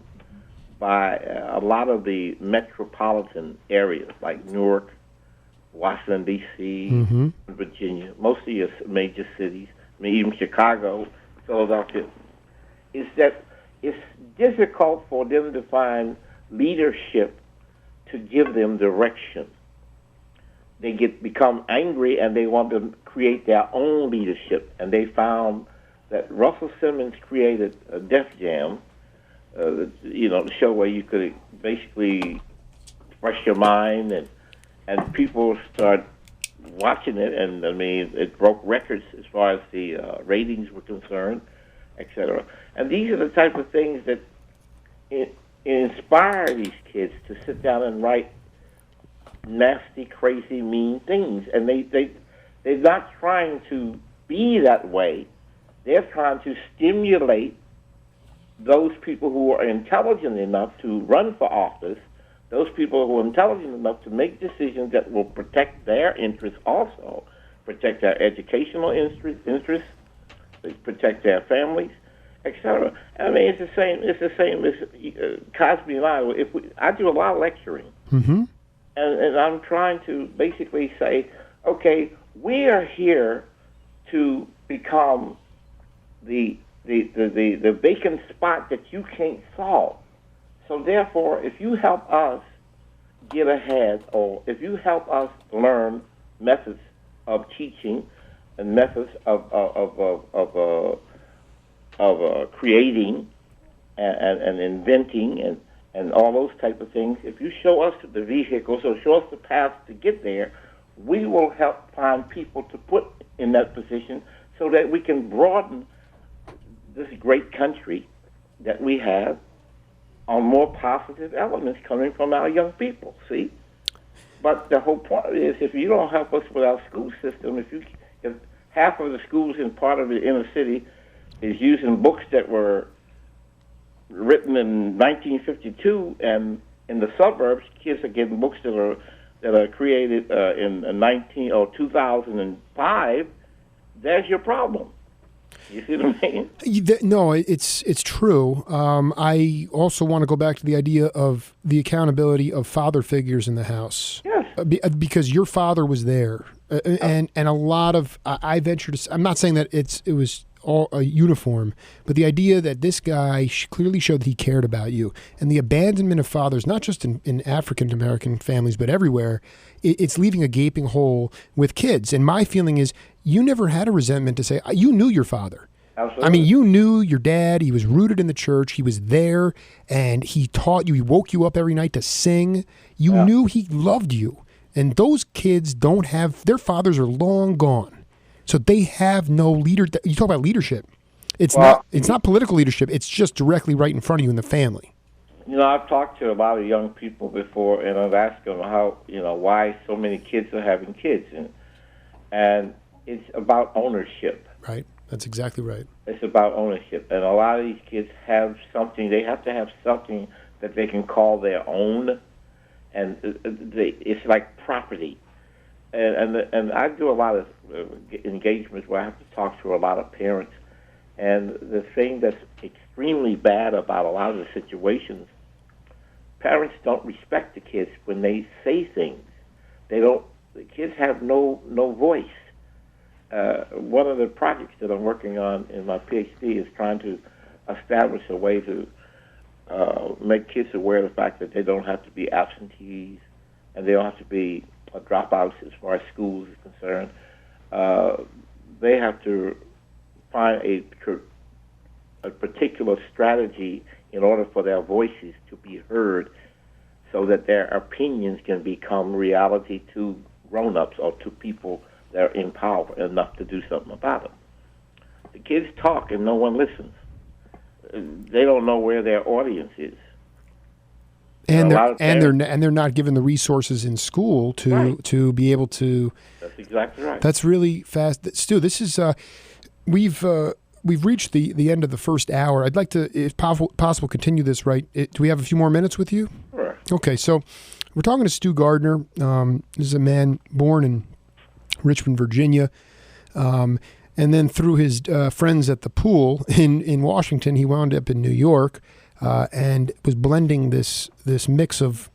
by a lot of the metropolitan areas like Newark, Washington, D.C., mm-hmm. Virginia, most of your major cities, even Chicago, Philadelphia, is that it's difficult for them to find leadership to give them direction. They become angry and they want to create their own leadership. And they found that Russell Simmons created a Def Jam, the show where you could basically fresh your mind and people start watching it, and it broke records as far as the ratings were concerned, etc. And these are the type of things that inspire these kids to sit down and write nasty, crazy, mean things. And they're not trying to be that way. They're trying to stimulate those people who are intelligent enough to run for office, those people who are intelligent enough to make decisions that will protect their interests also, protect their educational interests, protect their families, etc. It's the same. It's the same as Cosby and I. I do a lot of lecturing, mm-hmm. and I'm trying to basically say, okay, we are here to become the vacant spot that you can't solve. So therefore, if you help us get ahead, or if you help us learn methods of teaching and methods of creating and inventing and all those type of things, if you show us the vehicles or show us the path to get there, we will help find people to put in that position so that we can broaden this great country that we have on more positive elements coming from our young people, see? But the whole point is, if you don't help us with our school system, if half of the schools in part of the inner city is using books that were written in 1952, and in the suburbs, kids are getting books that are created in 2005, there's your problem. You see what I mean? No, it's true. I also want to go back to the idea of the accountability of father figures in the house. Yes. Because your father was there, and a lot of I venture to. I'm not saying that it was all a uniform, but the idea that this guy clearly showed that he cared about you, and the abandonment of fathers, not just in African American families, but everywhere, it's leaving a gaping hole with kids. And my feeling is, you never had a resentment to say, you knew your father. Absolutely. You knew your dad. He was rooted in the church. He was there, and he taught you. He woke you up every night to sing. You knew he loved you. And those kids don't have, their fathers are long gone. So they have no leader. You talk about leadership. It's not political leadership. It's just directly right in front of you in the family. I've talked to a lot of young people before, and I've asked them why so many kids are having kids. And it's about ownership. Right. That's exactly right. It's about ownership. And a lot of these kids have something, they have to have something that they can call their own, and it's like property. And I do a lot of engagements where I have to talk to a lot of parents, and the thing that's extremely bad about a lot of the situations, parents don't respect the kids when they say things. The kids have no voice. One of the projects that I'm working on in my PhD is trying to establish a way to make kids aware of the fact that they don't have to be absentees and they don't have to be dropouts as far as schools is concerned. They have to find a particular strategy in order for their voices to be heard so that their opinions can become reality to grown-ups or to people that are in power enough to do something about them. The kids talk and no one listens. They don't know where their audience is. And they're not given the resources in school to be able to. That's exactly right. That's really fast, Stu. This is we've reached the end of the first hour. I'd like to, if possible, continue this. Right? Do we have a few more minutes with you? Sure. Okay, so we're talking to Stu Gardner. This is a man born in Richmond, Virginia, and then through his friends at the pool in Washington, he wound up in New York. And was blending this mix of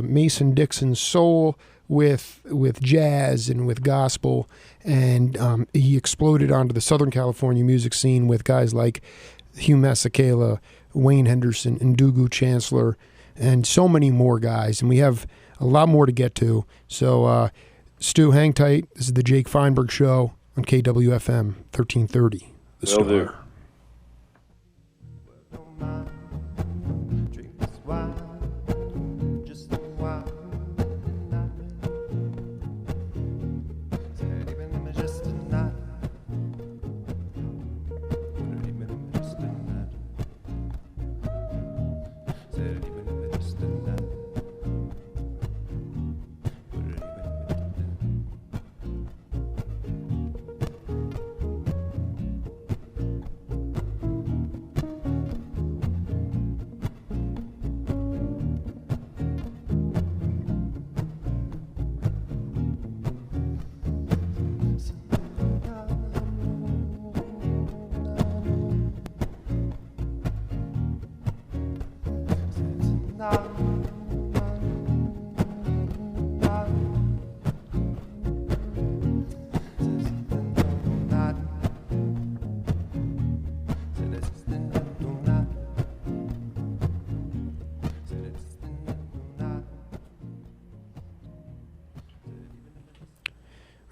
Mason-Dixon soul with jazz and with gospel, and he exploded onto the Southern California music scene with guys like Hugh Masekela, Wayne Henderson, and Ndugu Chancellor, and so many more guys. And we have a lot more to get to. So, Stu, hang tight. This is the Jake Feinberg Show on KWFM 1330. The Star. Do.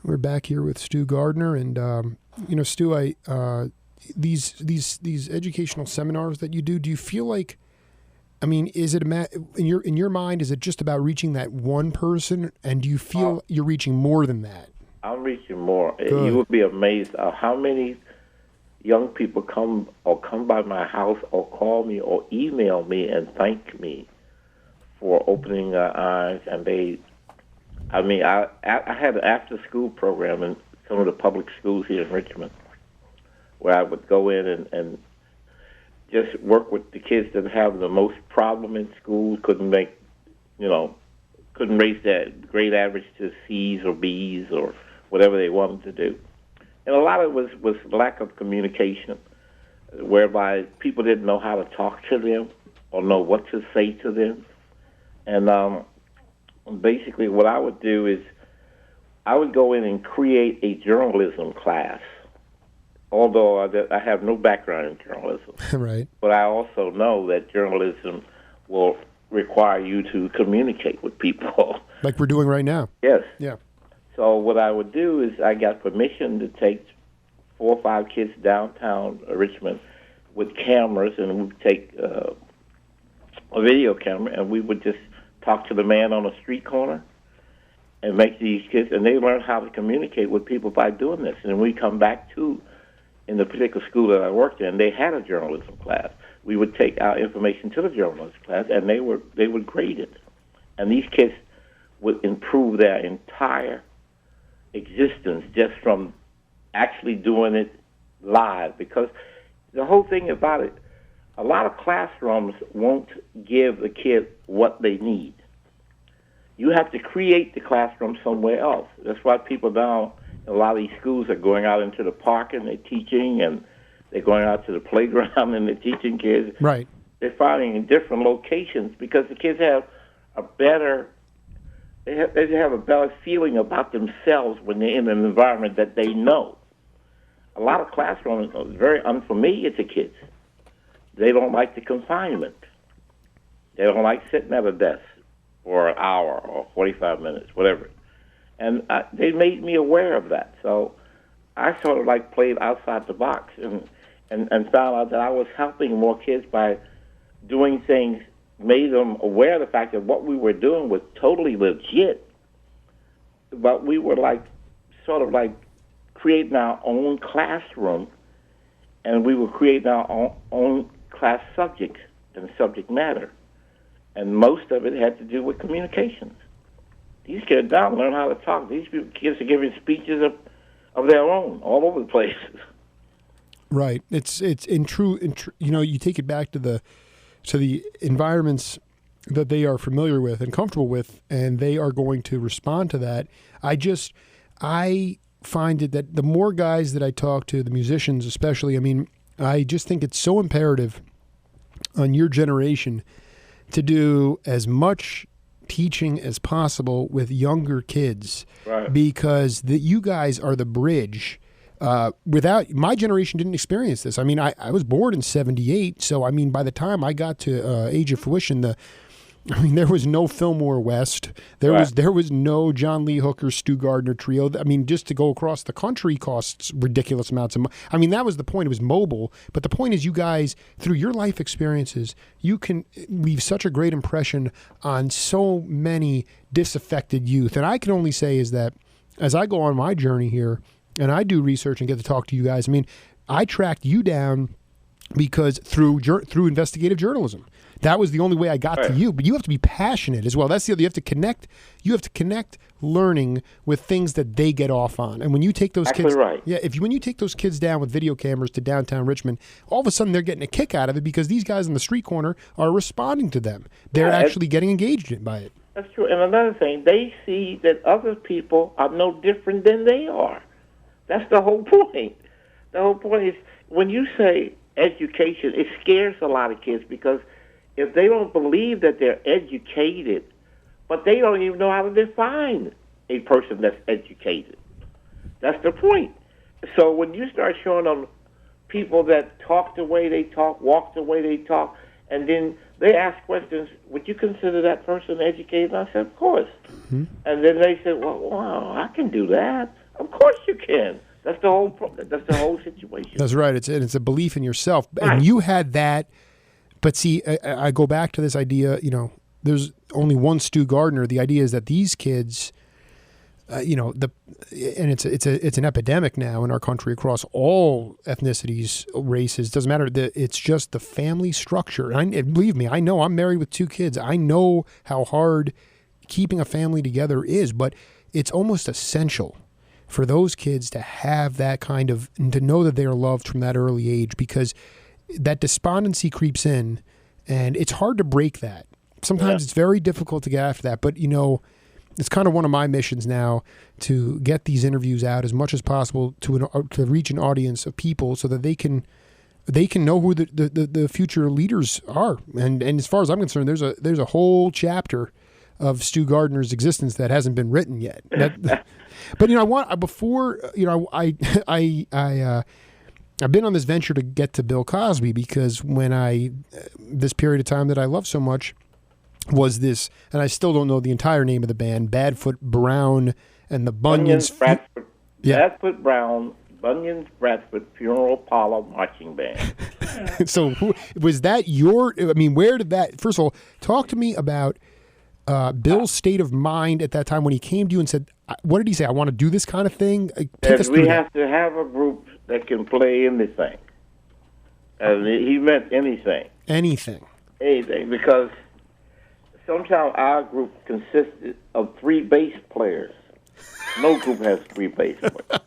We're back here with Stu Gardner, and Stu, these educational seminars that you do you feel like, I mean, is it in your mind, is it just about reaching that one person, and do you feel you're reaching more than that? I'm reaching more. Good. You would be amazed at how many young people come by my house or call me or email me and thank me for opening their eyes, and I had an after-school program in some of the public schools here in Richmond where I would go in and just work with the kids that have the most problem in school, couldn't raise their grade average to C's or B's or whatever they wanted to do. And a lot of it was lack of communication, whereby people didn't know how to talk to them or know what to say to them. And basically what I would do is I would go in and create a journalism class, although I have no background in journalism. Right. But I also know that journalism will require you to communicate with people. Like we're doing right now. Yes. Yeah. So what I would do is I got permission to take 4 or 5 kids downtown Richmond with cameras, and we would take a video camera, and we would just talk to the man on the street corner and make these kids, and they learn how to communicate with people by doing this. And we come back to, in the particular school that I worked in, they had a journalism class. We would take our information to the journalism class, and they would grade it. And these kids would improve their entire existence just from actually doing it live, because the whole thing about it, a lot of classrooms won't give the kid what they need. You have to create the classroom somewhere else. That's why people now, a lot of these schools are going out into the park and they're teaching, and they're going out to the playground and they're teaching kids. Right. They're finding in different locations because the kids have a better, they have a better feeling about themselves when they're in an environment that they know. A lot of classrooms are very unfamiliar to kids. They don't like the confinement. They don't like sitting at a desk for an hour or 45 minutes, whatever. And they made me aware of that. So I sort of like played outside the box and found out that I was helping more kids by doing things, made them aware of the fact that what we were doing was totally legit. But we were like, sort of like creating our own classroom, and we were creating our own class subjects and subject matter. And most of it had to do with communications. These kids now learn how to talk. These kids are giving speeches of their own all over the place. Right. It's in true. You know, you take it back to the environments that they are familiar with and comfortable with, and they are going to respond to that. I find it that the more guys that I talk to, the musicians especially, I mean, I just think it's so imperative on your generation to do as much teaching as possible with younger kids, right? Because you guys are the bridge. Without my generation didn't experience this. I mean, I was born in '78, so I mean, by the time I got to age of fruition, there was no Fillmore West. There was no John Lee Hooker, Stu Gardner trio. I mean, just to go across the country costs ridiculous amounts of money. I mean, that was the point. It was mobile. But the point is, you guys, through your life experiences, you can leave such a great impression on so many disaffected youth. And I can only say is that as I go on my journey here, and I do research and get to talk to you guys, I mean, I tracked you down because through investigative journalism. That was the only way I got to you. But you have to be passionate as well. That's the other. You have to connect. You have to connect learning with things that they get off on. And when you take those kids, when you take those kids down with video cameras to downtown Richmond, all of a sudden they're getting a kick out of it because these guys on the street corner are responding to them. They're actually getting engaged by it. That's true. And another thing, they see that other people are no different than they are. That's the whole point. The whole point is when you say education, it scares a lot of kids because if they don't believe that they're educated, but they don't even know how to define a person that's educated. That's the point. So when you start showing them people that talk the way they talk, walk the way they talk, and then they ask questions, would you consider that person educated? And I said, of course. Mm-hmm. And then they said, well, wow, I can do that. Of course you can. That's the whole situation. That's right. It's a belief in yourself. Right. And you had that. But see, I go back to this idea, you know, there's only one Stu Gardner. The idea is that these kids, and it's an epidemic now in our country across all ethnicities, races, doesn't matter. It's just the family structure. And believe me, I know I'm married with 2 kids. I know how hard keeping a family together is, but it's almost essential for those kids to have that kind of, and to know that they are loved from that early age, because that despondency creeps in, and it's hard to break that. Sometimes it's very difficult to get after that, but you know, it's kind of one of my missions now to get these interviews out as much as possible to reach an audience of people so that they can know who the future leaders are. And as far as I'm concerned, there's a whole chapter of Stu Gardner's existence that hasn't been written yet. But you know, I've been on this venture to get to Bill Cosby because this period of time that I love so much was this, and I still don't know the entire name of the band, Badfoot Brown and the Bunions. Badfoot Brown, Bunions, Bradford Funeral Parlor Marching Band. So was that where did that, first of all, talk to me about Bill's state of mind at that time when he came to you and said, what did he say? I want to do this kind of thing? We have to have a group that can play anything. And he meant anything. Anything, because sometimes our group consisted of 3 bass players. No group has 3 bass players.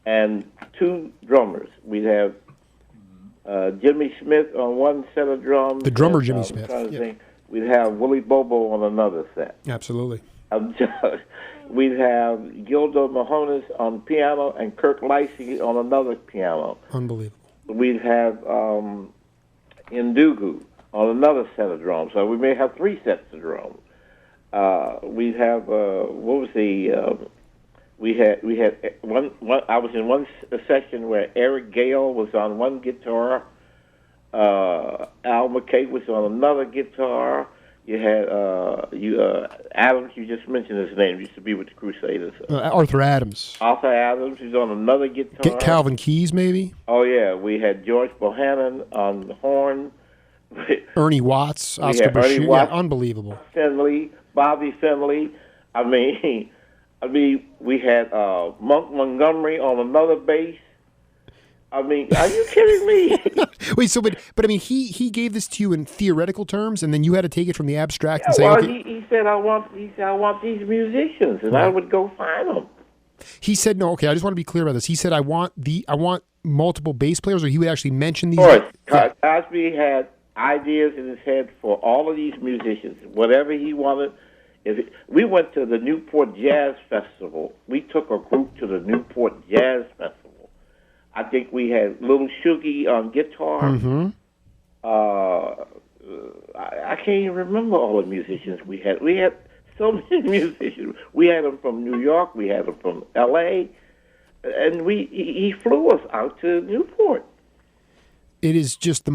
and 2 drummers. We'd have Jimmy Smith on one set of drums. The drummer, and, Jimmy Smith. Yeah. We'd have Willie Bobo on another set. Absolutely. We'd have Gildo Mahonis on piano and Kirk Lacey on another piano. Unbelievable. We'd have Ndugu on another set of drums. So we may have 3 sets of drums. We'd have we had one. I was in one section where Eric Gale was on one guitar. Al McKay was on another guitar. You had Adams. You just mentioned his name. He used to be with the Crusaders. Arthur Adams. Arthur Adams. He's on another guitar. Calvin Keys, maybe. Oh yeah, we had George Bohannon on the horn. Ernie Watts, Oscar Bashir. Yeah, unbelievable. Finley, Bobby Finley. I mean, we had Monk Montgomery on another bass. I mean, are you kidding me? Wait, so but I mean, he gave this to you in theoretical terms, and then you had to take it from the abstract and say, well, okay. He said I want these musicians, and I would go find them. He said no. Okay, I just want to be clear about this. He said I want multiple bass players, or he would actually mention these. Of course, Cosby had ideas in his head for all of these musicians, whatever he wanted. We went to the Newport Jazz Festival. We took a group to the Newport Jazz Festival. I think we had Little Shuggy on guitar. Mm-hmm. I can't even remember all the musicians we had. We had so many musicians. We had them from New York. We had them from L.A. And he flew us out to Newport. It is just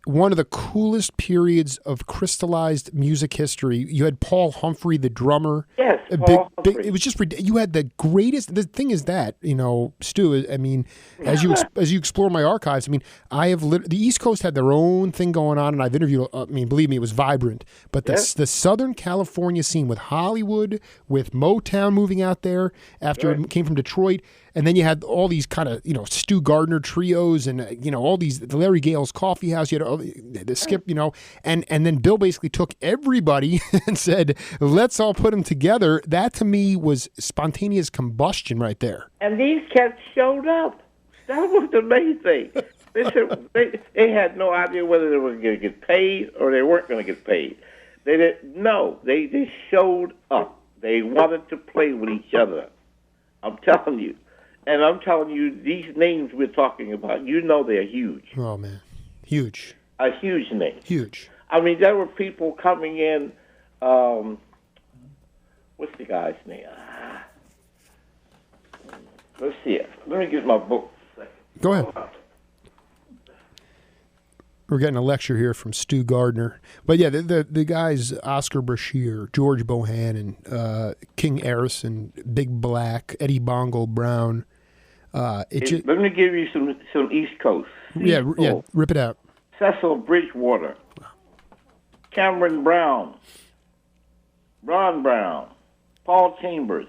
one of the coolest periods of crystallized music history. You had Paul Humphrey, the drummer. Yes, Paul Humphrey. It was just you had the greatest. The thing is that Stu. I mean, as you explore my archives, I mean, I have the East Coast had their own thing going on, and I've interviewed. I mean, believe me, it was vibrant. But the Southern California scene with Hollywood, with Motown moving out there after it came from Detroit. And then you had all these kind of, Stu Gardner trios and, all these, the Larry Gale's Coffee House, you had the Skip, and then Bill basically took everybody and said, let's all put them together. That to me was spontaneous combustion right there. And these cats showed up. That was the main thing. They had no idea whether they were going to get paid or they weren't going to get paid. They didn't know. They showed up. They wanted to play with each other. I'm telling you. And I'm telling you, these names we're talking about, they're huge. Oh, man. Huge. A huge name. Huge. I mean, there were people coming in, what's the guy's name? Let's see it. Let me get my book a second. Go ahead. We're getting a lecture here from Stu Gardner. But yeah, the guys, Oscar Bashir, George Bohannon, King Harrison, Big Black, Eddie Bongo Brown. Let me give you some East Coast. Yeah, rip it out. Cecil Bridgewater, Cameron Brown, Ron Brown, Paul Chambers,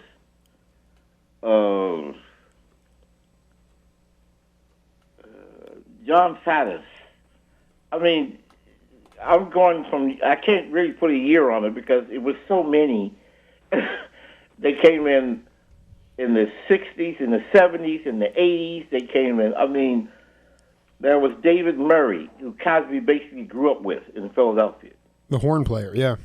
John Faddis. I mean, I'm going I can't really put a year on it because it was so many. They came in the 60s, in the 70s, in the 80s. They came in. I mean, there was David Murray, who Cosby basically grew up with in Philadelphia. The horn player, yeah.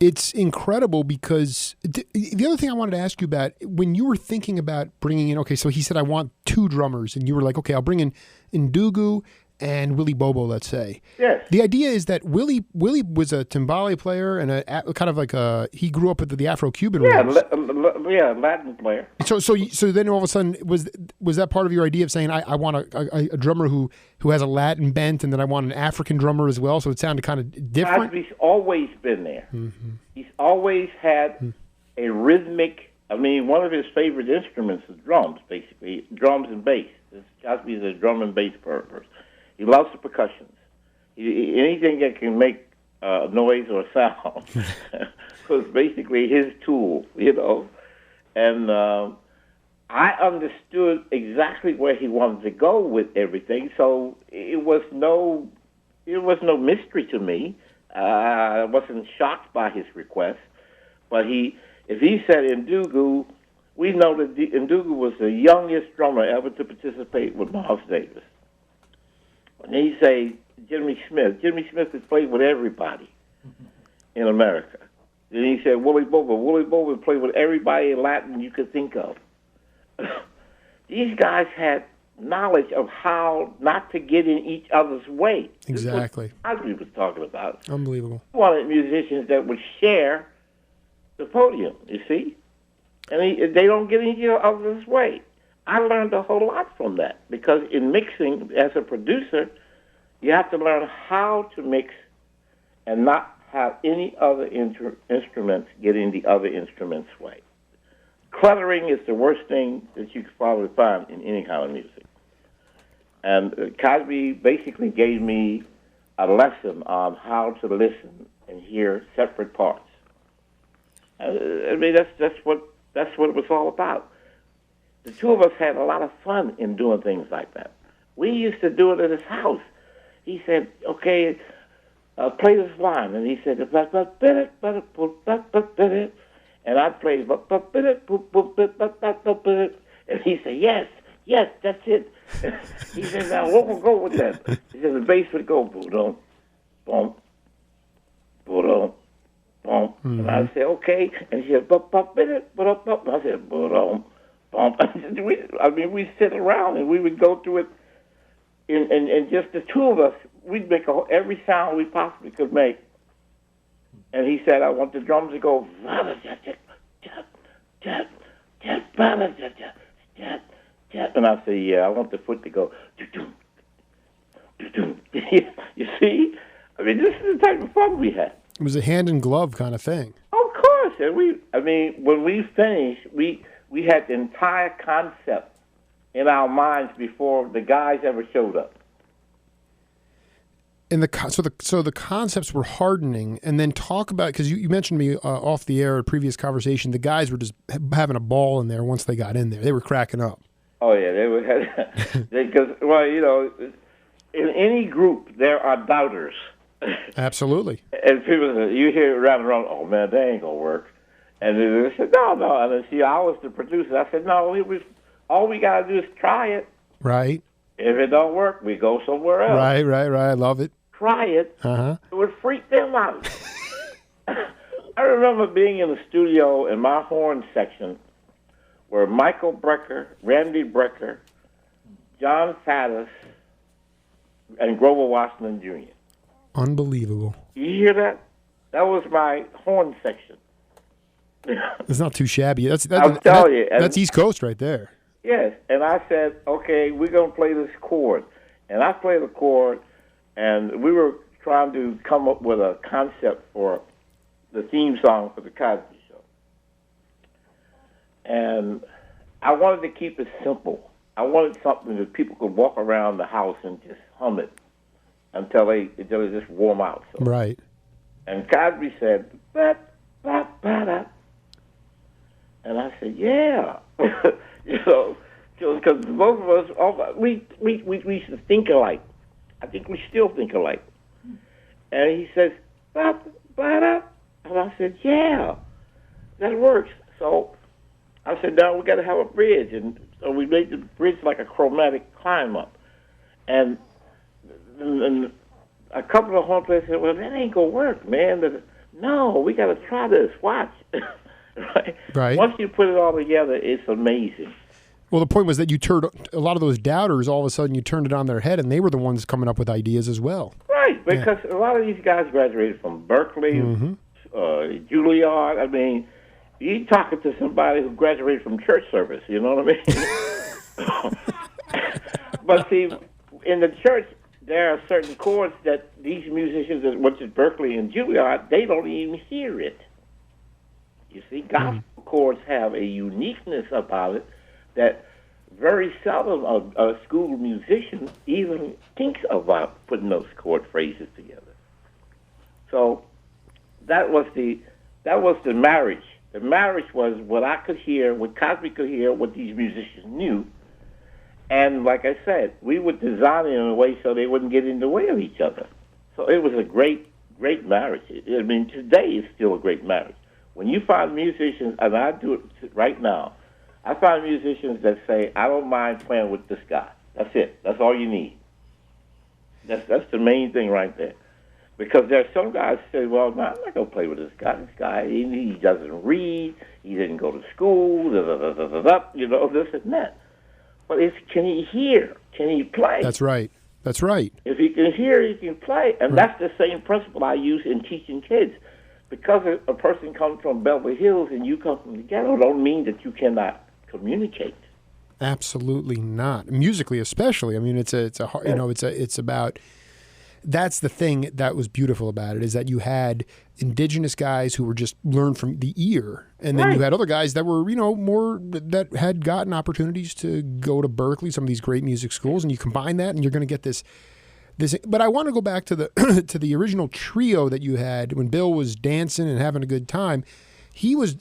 It's incredible because the other thing I wanted to ask you about, when you were thinking about bringing in, okay, so he said, I want 2 drummers, and you were like, okay, I'll bring in Ndugu and Willie Bobo, let's say. Yes. The idea is that Willie was a timbale player and kind of like he grew up with the Afro-Cuban rhythms. Latin player. So then all of a sudden, was that part of your idea of saying, I want a drummer who has a Latin bent, and then I want an African drummer as well, so it sounded kind of different? Cosby's always been there. Mm-hmm. He's always had a rhythmic, one of his favorite instruments is drums, basically, drums and bass. Cosby is a drum and bass person. He loves the percussions. Anything that can make noise or sound was basically his tool, And I understood exactly where he wanted to go with everything, so it was no mystery to me. I wasn't shocked by his request, but if he said Ndugu we know that Ndugu was the youngest drummer ever to participate with Miles Davis. And he say Jimmy Smith. Jimmy Smith has played with everybody in America. Then he said Willie Bobo. Willie Bobo played with everybody in Latin you could think of. These guys had knowledge of how not to get in each other's way. Exactly. This is what Cosby was talking about. Unbelievable. He wanted musicians that would share the podium, you see? And they don't get in each other's way. I learned a whole lot from that because in mixing, as a producer, you have to learn how to mix and not have any other instruments get in the other instrument's way. Cluttering is the worst thing that you could probably find in any kind of music. And Cosby basically gave me a lesson on how to listen and hear separate parts. I mean, that's what it was all about. The two of us had a lot of fun in doing things like that. We used to do it at his house. He said, "Okay, play this line," and he said, and I played, and he said, yes, that's it. He said, "Now what will go with that?" He said, "The bass would go boom, boom, boom, boom," and I said, "Okay," and he said, and I said, boom. I mean, we sit around and we would go through it, and just the two of us, we'd make every sound we possibly could make. And he said, "I want the drums to go," and I said, "Yeah, I want the foot to go." You see? I mean, this is the type of fun we had. It was a hand-in-glove kind of thing. Of course. And when we finished, we had the entire concept in our minds before the guys ever showed up. And so the concepts were hardening, and then talk about, because you mentioned to me off the air, a previous conversation, the guys were just having a ball in there once they got in there. They were cracking up. Oh yeah, they were because in any group there are doubters. Absolutely. And people say, you hear it around and around, "Oh man, that ain't gonna work," and they said, "No," and then see, I was the producer. I said, "No, all we gotta do is try it. Right. If it don't work, we go somewhere else." Right. I love it. Try it. Uh-huh. It would freak them out. I remember being in the studio in my horn section where Michael Brecker, Randy Brecker, John Faddis, and Grover Washington Jr. Unbelievable. You hear that? That was my horn section. It's not too shabby. I'll tell you. That's East Coast right there. Yes, and I said, "Okay, we're going to play this chord." And I played the chord, and we were trying to come up with a concept for the theme song for the Cosby Show. And I wanted to keep it simple. I wanted something that people could walk around the house and just hum it until they just warm out. So. Right. And Cosby said, "Ba, ba, ba, da." And I said, "Yeah." Because both of us, we used to think alike. I think we still think alike. And he says, "Ba, ba, da." And I said, "Yeah, that works." So I said, "Now we got to have a bridge." And so we made the bridge like a chromatic climb up. And a couple of horn players said, "Well, that ain't going to work, man." No, we got to try this. Watch. Right. Once you put it all together, it's amazing. Well, the point was that you turned a lot of those doubters, all of a sudden you turned it on their head, and they were the ones coming up with ideas as well. Right, because a lot of these guys graduated from Berkeley, Juilliard. I mean, you talking to somebody who graduated from church service, you know what I mean? But see, in the church, there are certain chords that these musicians, which is Berkeley and Juilliard, they don't even hear it. You see, gospel chords have a uniqueness about it that very seldom a school musician even thinks about putting those chord phrases together. So that was the marriage. The marriage was what I could hear, what Cosby could hear, what these musicians knew. And like I said, we would design it in a way so they wouldn't get in the way of each other. So it was a great, great marriage. I mean, today it's still a great marriage. When you find musicians, and I do it right now, I find musicians that say, I don't mind playing with this guy. That's it. That's all you need. That's the main thing right there. Because there are some guys who say, well, no, I'm not going to play with this guy. This guy, he doesn't read. He didn't go to school, this and that. But can he hear? Can he play? That's right. That's right. If he can hear, he can play. And that's the same principle I use in teaching kids. Because a person comes from Beverly Hills and you come from the ghetto, don't mean that you cannot communicate. Absolutely not. Musically, especially. I mean, it's about. That's the thing that was beautiful about it, is that you had indigenous guys who were just learned from the ear, and then you had other guys that were, more that had gotten opportunities to go to Berkeley, some of these great music schools, and you combine that, and you're going to get this. But I want to go back to the to the original trio that you had when Bill was dancing and having a good time. He was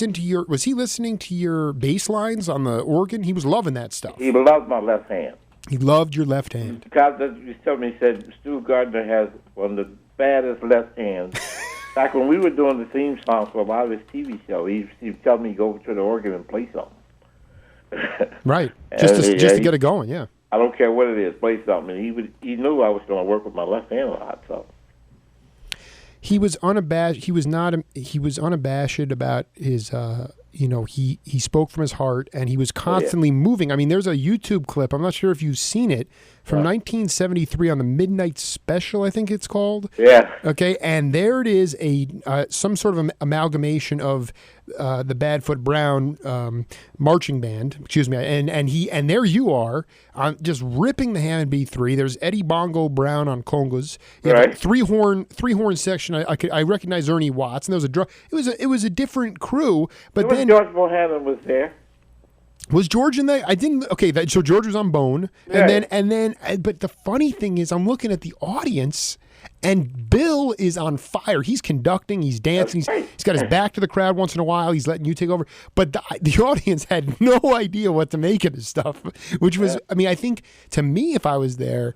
into was he listening to your bass lines on the organ? He was loving that stuff. He loved my left hand. He loved your left hand. God used to tell me, he said, Stu Gardner has one of the baddest left hands. Back when we were doing the theme song for a lot of his TV shows, he'd tell me to go over to the organ and play something. Right. Just to get it going, yeah. I don't care what it is, play something. And he knew I was going to work with my left hand a lot, so. He was unabashed. He was unabashed about his. He spoke from his heart, and he was constantly moving. I mean, there's a YouTube clip. I'm not sure if you've seen it from 1973 on the Midnight Special, I think it's called. Yeah. Okay, and there it is, some sort of amalgamation of the Badfoot Brown marching band. Excuse me, and there you are, just ripping the Hammond B3. There's Eddie Bongo Brown on congas. Right. Three horn section. I recognize Ernie Watts, and there was a drum. It was a different crew, but then George Bohannon was there. Was George in that? I didn't. Okay, so George was on Bone, Right. and then. But the funny thing is, I'm looking at the audience, and Bill is on fire. He's conducting. He's dancing. He's got his back to the crowd once in a while. He's letting you take over. But the audience had no idea what to make of this stuff, which was. I mean, I think to me, if I was there,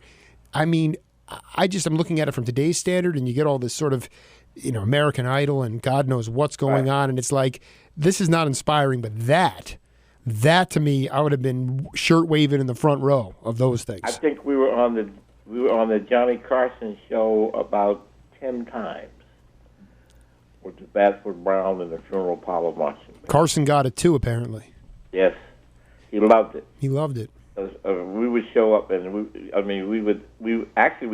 I mean, I'm looking at it from today's standard, and you get all this sort of, American Idol, and God knows what's going on, and it's like, this is not inspiring, but that to me, I would have been shirt waving in the front row of those things. I think we were on the Johnny Carson show about 10 times with the Badfoot Brown and the Funeral Parlor Marching Band. Carson got it too, apparently. Yes, he loved it. He loved it. We would show up, and we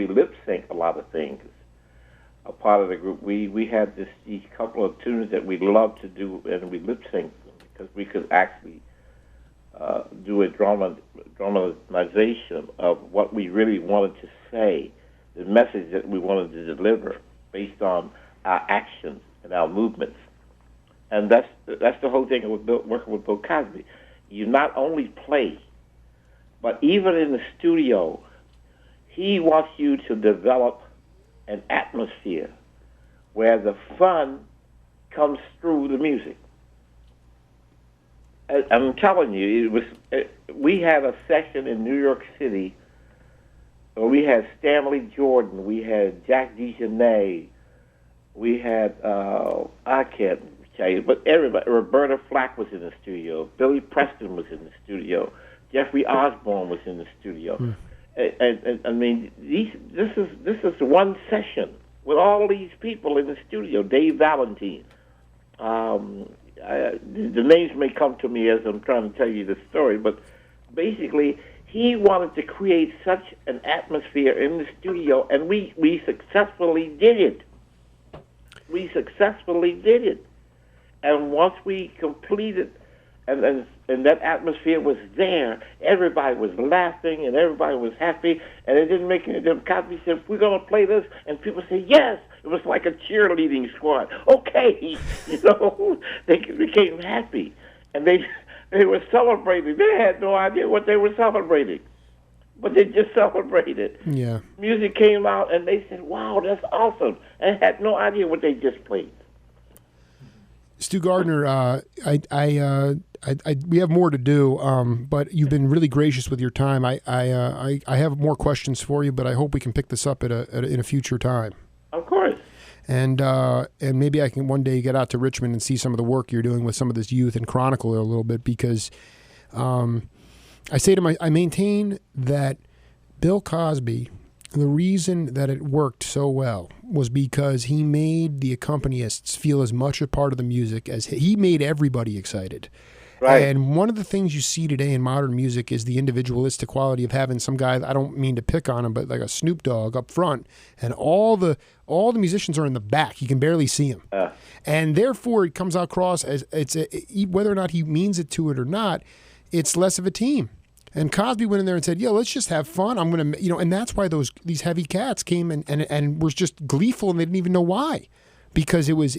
lip sync a lot of things. A part of the group, we had these couple of tunes that we loved to do, and we lip synced them because we could actually do a dramatization of what we really wanted to say, the message that we wanted to deliver based on our actions and our movements. And that's the whole thing with working with Bill Cosby. You not only play, but even in the studio, he wants you to develop an atmosphere where the fun comes through the music. I'm telling you, we had a session in New York City where we had Stanley Jordan, we had Jack DeJohnette, we had, I can't tell you, but everybody. Roberta Flack was in the studio, Billy Preston was in the studio, Jeffrey Osborne was in the studio. And I mean, this is one session with all these people in the studio. Dave Valentine. The names may come to me as I'm trying to tell you the story, but basically, he wanted to create such an atmosphere in the studio, and we successfully did it. We successfully did it. And once we completed, and that atmosphere was there, everybody was laughing and everybody was happy, and it didn't make any difference. Cosby said, we're going to play this, and people said, yes. It was like a cheerleading squad. Okay, they became happy, and they were celebrating. They had no idea what they were celebrating, but they just celebrated. Yeah. Music came out, and they said, wow, that's awesome, and had no idea what they just played. Stu Gardner, we have more to do, but you've been really gracious with your time. I have more questions for you, but I hope we can pick this up in a future time. Of course. And maybe I can one day get out to Richmond and see some of the work you're doing with some of this youth and chronicle it a little bit, because I maintain that Bill Cosby, the reason that it worked so well was because he made the accompanists feel as much a part of the music as he made everybody excited. Right. And one of the things you see today in modern music is the individualistic quality of having some guy, I don't mean to pick on him, but like a Snoop Dogg up front, and all the musicians are in the back. You can barely see them. And therefore it comes across as whether or not he means it to it or not, it's less of a team. And Cosby went in there and said, let's just have fun. I'm going to, and that's why these heavy cats came and was just gleeful, and they didn't even know why, because it was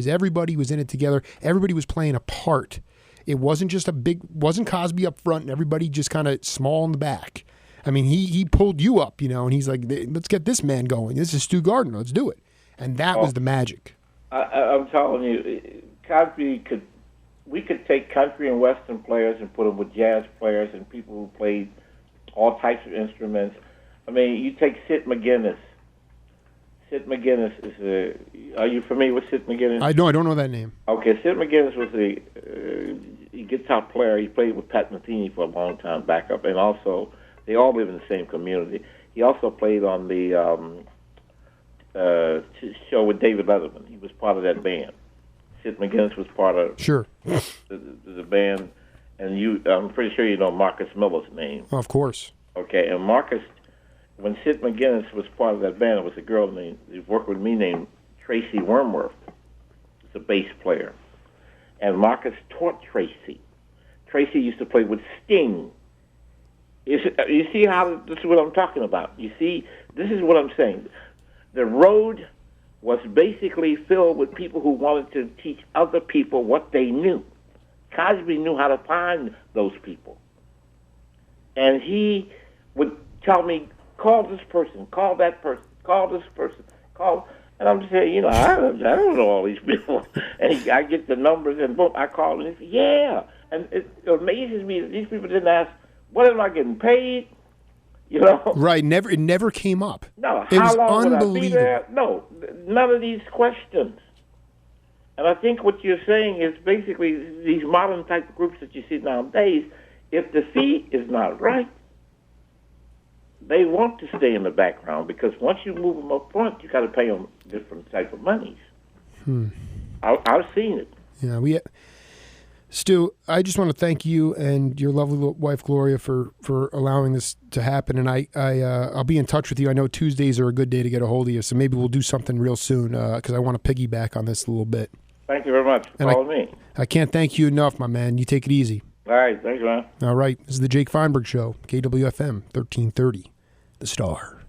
everybody was in it together. Everybody was playing a part. It wasn't just wasn't Cosby up front and everybody just kind of small in the back. I mean, he pulled you up, and he's like, let's get this man going. This is Stu Gardner. Let's do it. And that was the magic. I'm telling you, Cosby we could take country and western players and put them with jazz players and people who played all types of instruments. I mean, you take Sid McGuinness. Sid McGuinness is are you familiar with Sid McGuinness? I don't know that name. Okay, Sid McGuinness was a guitar player. He played with Pat Metheny for a long time, backup, and also they all live in the same community. He also played on the show with David Letterman. He was part of that band. Sid McGuinness was part of the band, and I'm pretty sure you know Marcus Miller's name. Of course. Okay, and Marcus, when Sid McGuinness was part of that band, it was a girl who worked with me named Tracy Wormworth. It's a bass player. And Marcus taught Tracy. Tracy used to play with Sting. You see how this is what I'm talking about? You see, this is what I'm saying. The road was basically filled with people who wanted to teach other people what they knew. Cosby knew how to find those people. And he would tell me, call this person, call that person, call this person, call. And I'm saying, I don't know all these people. And I get the numbers, and boom, I call them, and he says, yeah. And it amazes me that these people didn't ask, what am I getting paid? Right, it never came up. No, it how was long would I unbelievable. be there? No, none of these questions. And I think what you're saying is basically these modern type of groups that you see nowadays, if the fee is not right, they want to stay in the background, because once you move them up front, you got to pay them different type of monies. I've seen it. Yeah, Stu, I just want to thank you and your lovely wife Gloria for allowing this to happen, and I'll be in touch with you. I know Tuesdays are a good day to get a hold of you, so maybe we'll do something real soon, because I want to piggyback on this a little bit. Thank you very much for calling me. I can't thank you enough, my man. You take it easy. All right, thanks, man. All right, this is the Jake Feinberg Show, KWFM 1330, The Star.